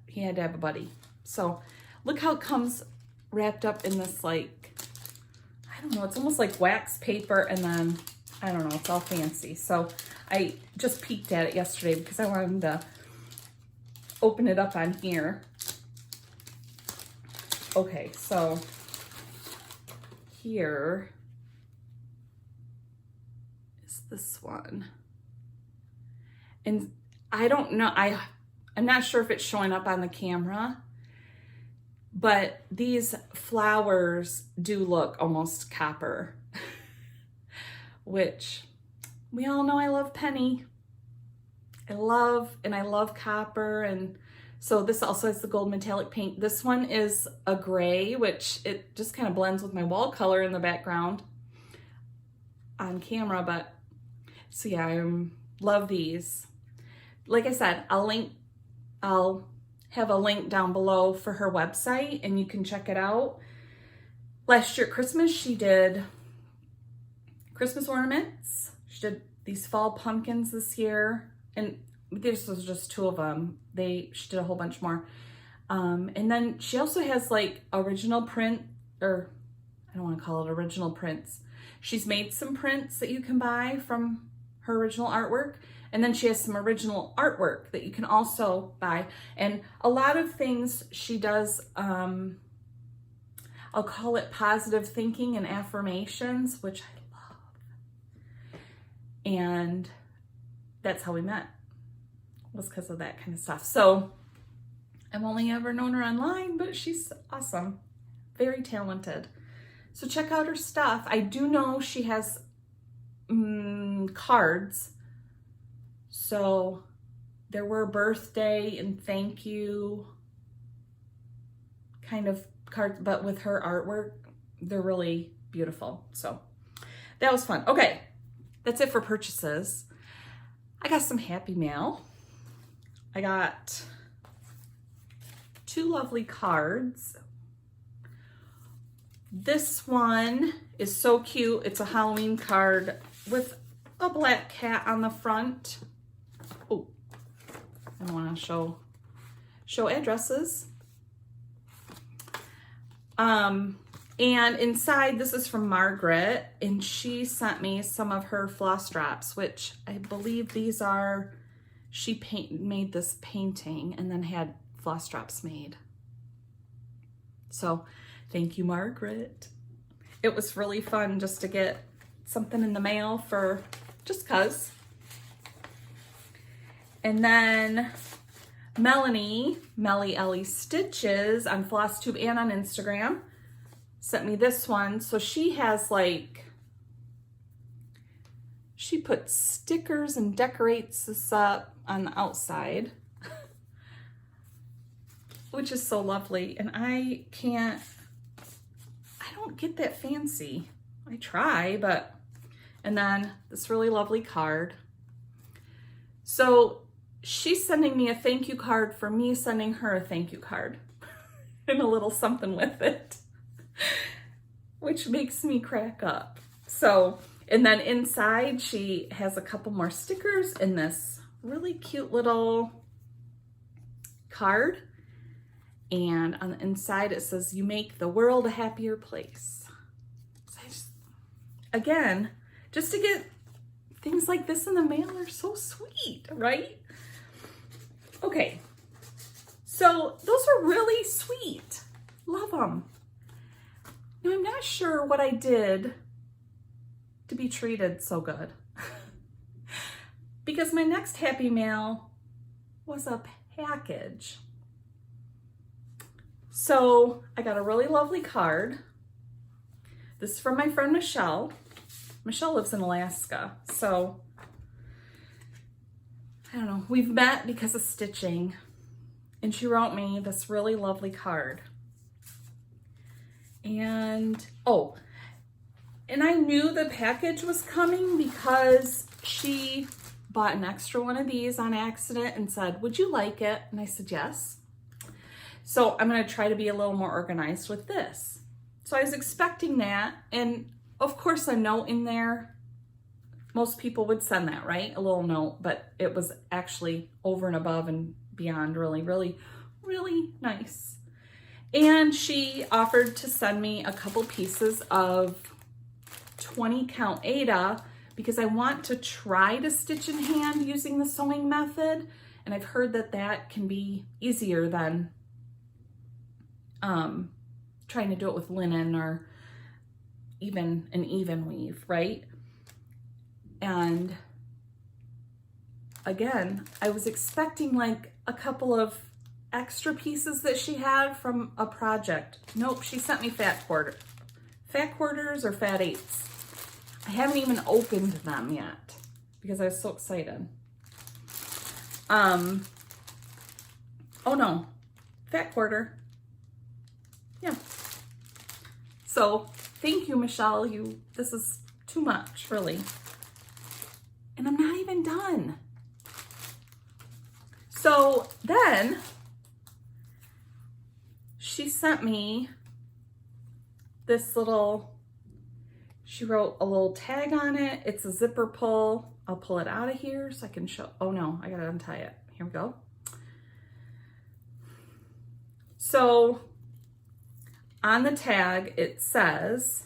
he had to have a buddy. So look how it comes wrapped up in this, like, I don't know, it's almost like wax paper, and then, I don't know, it's all fancy. So I just peeked at it yesterday because I wanted to open it up on here. Okay, so here is this one. And I don't know, I'm not sure if it's showing up on the camera, but these flowers do look almost copper, which we all know I love Penny. I love copper, and so this also has the gold metallic paint. This one is a gray, which it just kind of blends with my wall color in the background on camera, but so yeah, I love these. Like I said, I'll have a link down below for her website and you can check it out. Last year at Christmas, she did Christmas ornaments She did these fall pumpkins this year, and this was just 2 of them. She did a whole bunch more. And then she also has like original print, or I don't want to call it original prints. She's made some prints that you can buy from her original artwork. And then she has some original artwork that you can also buy. And a lot of things she does, I'll call it positive thinking and affirmations, which I love. And that's how we met, was because of that kind of stuff. So I've only ever known her online, but she's awesome, very talented. So check out her stuff. I do know she has cards. So there were birthday and thank you kind of cards, but with her artwork, they're really beautiful. So that was fun. Okay, that's it for purchases. I got some happy mail. I got 2 lovely cards. This one is so cute. It's a Halloween card with a black cat on the front. Oh, I want to show addresses. And inside, this is from Margaret, and she sent me some of her floss drops, which I believe these are, she made this painting and then had floss drops made. So thank you, Margaret. It was really fun just to get something in the mail for just 'cause. And then Melanie, Melly Ellie Stitches on Flosstube and on Instagram, sent me this one. So she has like, she puts stickers and decorates this up on the outside, which is so lovely. And I don't get that fancy. I try, but, and then this really lovely card. So she's sending me a thank you card for me sending her a thank you card and a little something with it, which makes me crack up. So, and then inside she has a couple more stickers in this really cute little card. And on the inside it says, "You make the world a happier place." So again, just to get things like this in the mail are so sweet, right? Okay, so those are really sweet. Love them. Now I'm not sure what I did to be treated so good because my next happy mail was a package. So I got a really lovely card. This is from my friend Michelle. Michelle lives in Alaska, so I don't know, we've met because of stitching, and she wrote me this really lovely card. And, oh, and I knew the package was coming because she bought an extra one of these on accident and said, "Would you like it?" And I said, "Yes." So I'm gonna try to be a little more organized with this. So I was expecting that, and of course a note in there. Most people would send that, right? A little note, but it was actually over and above and beyond really, really, really nice. And she offered to send me a couple pieces of 20 count Aida because I want to try to stitch in hand using the sewing method. And I've heard that that can be easier than trying to do it with linen or even an even weave, right? And again, I was expecting like a couple of extra pieces that she had from a project. Nope, she sent me fat quarters or fat eighths. I haven't even opened them yet because I was so excited. Oh no, fat quarter. Yeah. So thank you, Michelle. This is too much, really. And I'm not even done. So then she sent me this little She wrote a little tag on it. It's a zipper pull. I'll pull it out of here so I can show. Oh no, I gotta untie it. Here we go. So on the tag, it says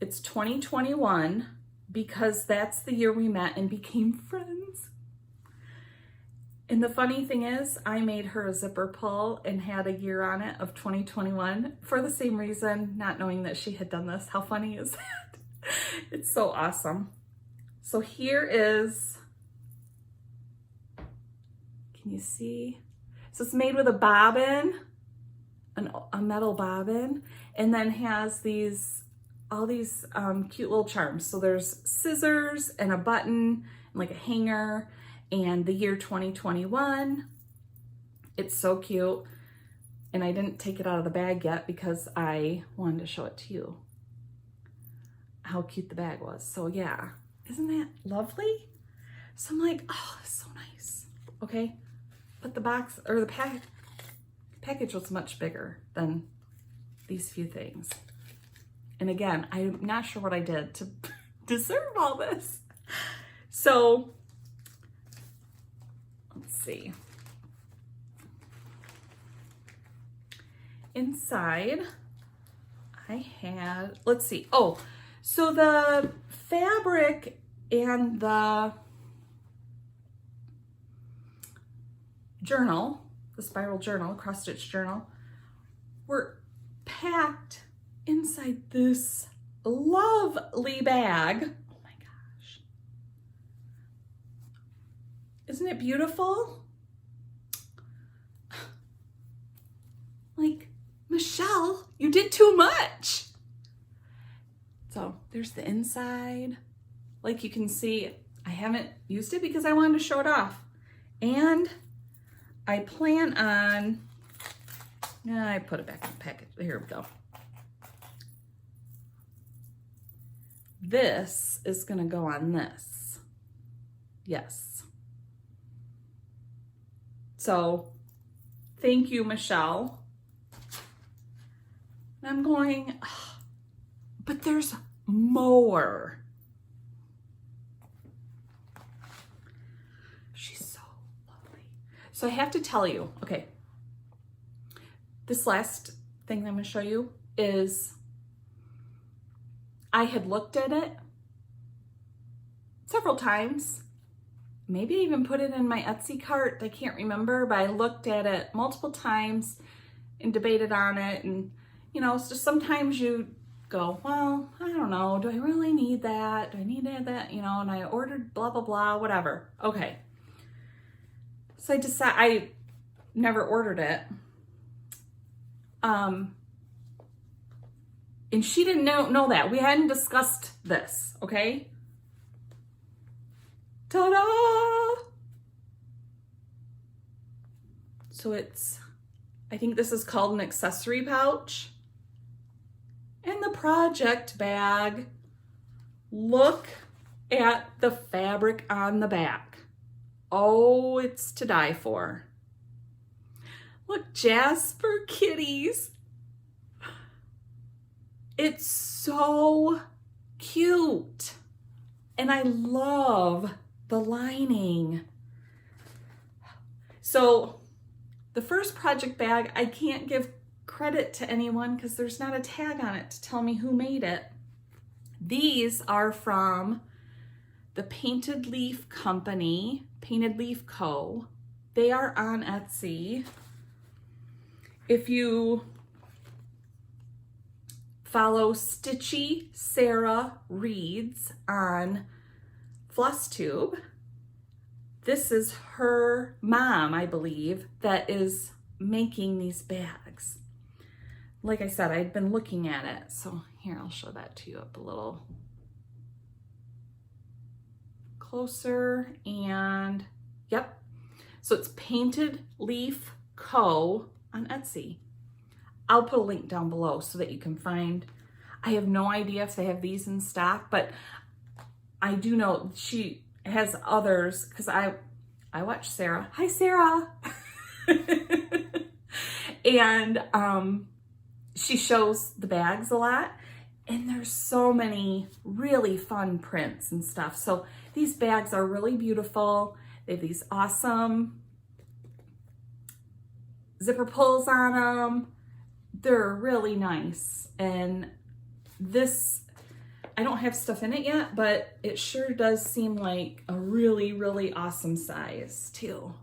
it's 2021 because that's the year we met and became friends. And the funny thing is, I made her a zipper pull and had a year on it of 2021 for the same reason, not knowing that she had done this. How funny is that? It's so awesome. So here is, can you see? So it's made with a bobbin, a metal bobbin, and then has all these cute little charms. So there's scissors and a button and like a hanger and the year 2021. It's so cute. And I didn't take it out of the bag yet because I wanted to show it to you, how cute the bag was. So yeah, isn't that lovely? So I'm like, oh, that's so nice. Okay, but the box or the package was much bigger than these few things. And again, I'm not sure what I did to deserve all this. So let's see. Inside, I had, let's see. Oh, so the fabric and the journal, the spiral journal, cross-stitch journal, were packed inside this lovely bag. Oh my gosh. Isn't it beautiful? Like, Michelle, you did too much. So there's the inside. Like you can see, I haven't used it because I wanted to show it off. And I plan on, I put it back in the package. Here we go. This is gonna go on this. Yes. So thank you, Michelle. And I'm going, oh, but there's more. She's so lovely. So I have to tell you, okay, this last thing I'm gonna show you is I had looked at it several times. Maybe I even put it in my Etsy cart. I can't remember, but I looked at it multiple times and debated on it. And, you know, it's just sometimes you go, well, I don't know. Do I really need that? Do I need that? You know, and I ordered blah, blah, blah, whatever. Okay. So I decided, I never ordered it. And she didn't know that. We hadn't discussed this, okay? Ta-da! So it's, I think this is called an accessory pouch. And the project bag. Look at the fabric on the back. Oh, it's to die for. Look, Jasper kitties. It's so cute. And I love the lining. So the first project bag, I can't give credit to anyone because there's not a tag on it to tell me who made it. These are from the Painted Leaf Company, Painted Leaf Co. They are on Etsy. If you follow Stitchy Sarah Reads on Flosstube, this is her mom, I believe, that is making these bags. Like I said, I'd been looking at it. So here, I'll show that to you up a little closer. And yep. So it's Painted Leaf Co. on Etsy. I'll put a link down below so that you can find. I have no idea if they have these in stock, but I do know she has others because I watch Sarah. Hi, Sarah. And she shows the bags a lot. And there's so many really fun prints and stuff. So these bags are really beautiful. They have these awesome zipper pulls on them. They're really nice. And this, I don't have stuff in it yet, but it sure does seem like a really, really awesome size too.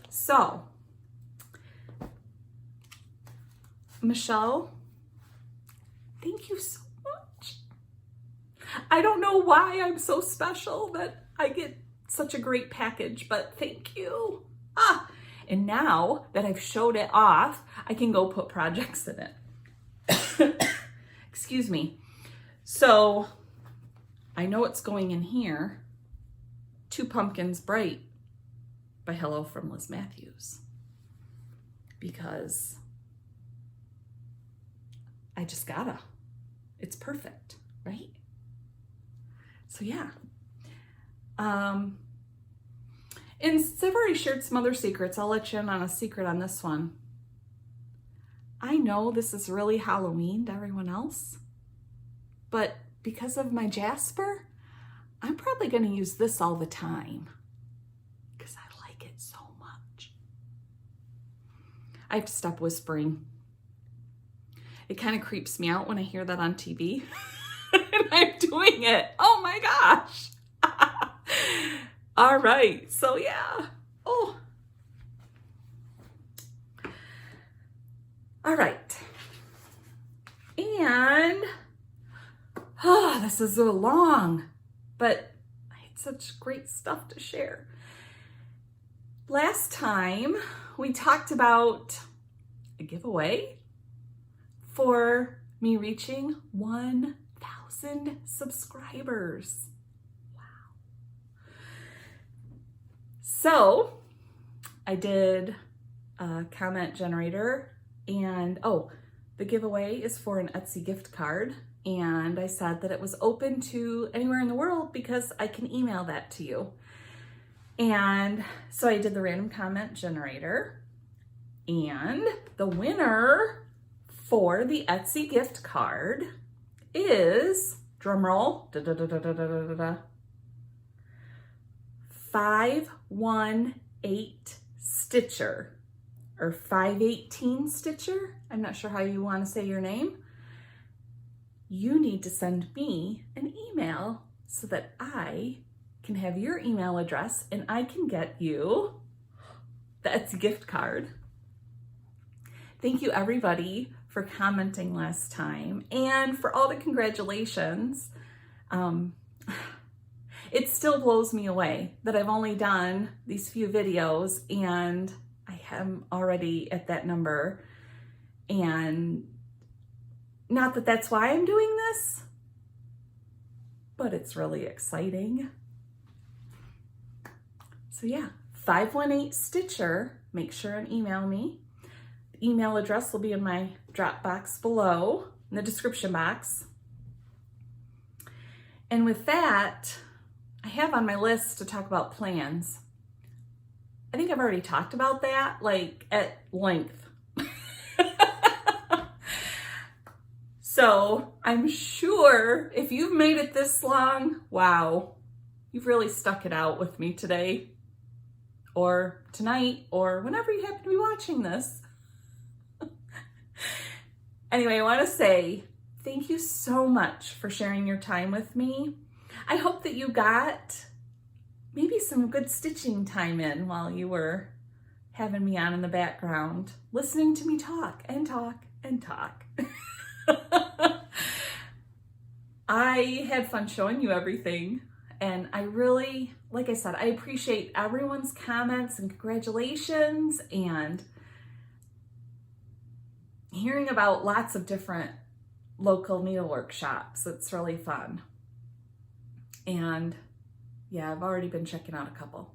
So, Michelle, thank you so much. I don't know why I'm so special that I get such a great package, but thank you. And now that I've showed it off, I can go put projects in it. Excuse me. So I know it's going in here. 2 Pumpkins Bright by Hello from Liz Mathews. Because I just gotta. It's perfect, right? So yeah. And since I've already shared some other secrets, I'll let you in on a secret on this one. I know this is really Halloween to everyone else, but because of my Jasper, I'm probably going to use this all the time because I like it so much. I have to stop whispering. It kind of creeps me out when I hear that on TV. And I'm doing it. Oh my gosh. All right. So yeah. Oh. All right. And this is so long, but I had such great stuff to share. Last time we talked about a giveaway for me reaching 1,000 subscribers. Wow. So I did a comment generator, and the giveaway is for an Etsy gift card. And I said that it was open to anywhere in the world because I can email that to you. And so I did the random comment generator, and the winner for the Etsy gift card is, drumroll, 518 Stitcher, or 518 Stitcher. I'm not sure how you want to say your name. You need to send me an email so that I can have your email address and I can get you the Etsy gift card. Thank you everybody for commenting last time and for all the congratulations. It still blows me away that I've only done these few videos and I am already at that number. And not that that's why I'm doing this, but it's really exciting. So yeah, 518 Stitcher, make sure and email me. The email address will be in my Dropbox below, in the description box. And with that, I have on my list to talk about plans. I think I've already talked about that, like at length. So I'm sure if you've made it this long, wow, you've really stuck it out with me today or tonight or whenever you happen to be watching this. Anyway, I want to say thank you so much for sharing your time with me. I hope that you got maybe some good stitching time in while you were having me on in the background, listening to me talk and talk and talk. I had fun showing you everything, and I really, like I said, I appreciate everyone's comments and congratulations and hearing about lots of different local needlework shops. It's really fun. And yeah, I've already been checking out a couple.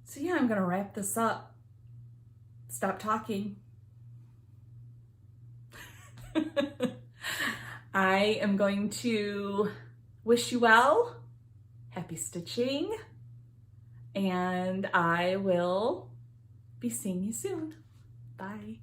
So yeah, I'm gonna wrap this up. Stop talking. I am going to wish you well, happy stitching, and I will be seeing you soon. Bye.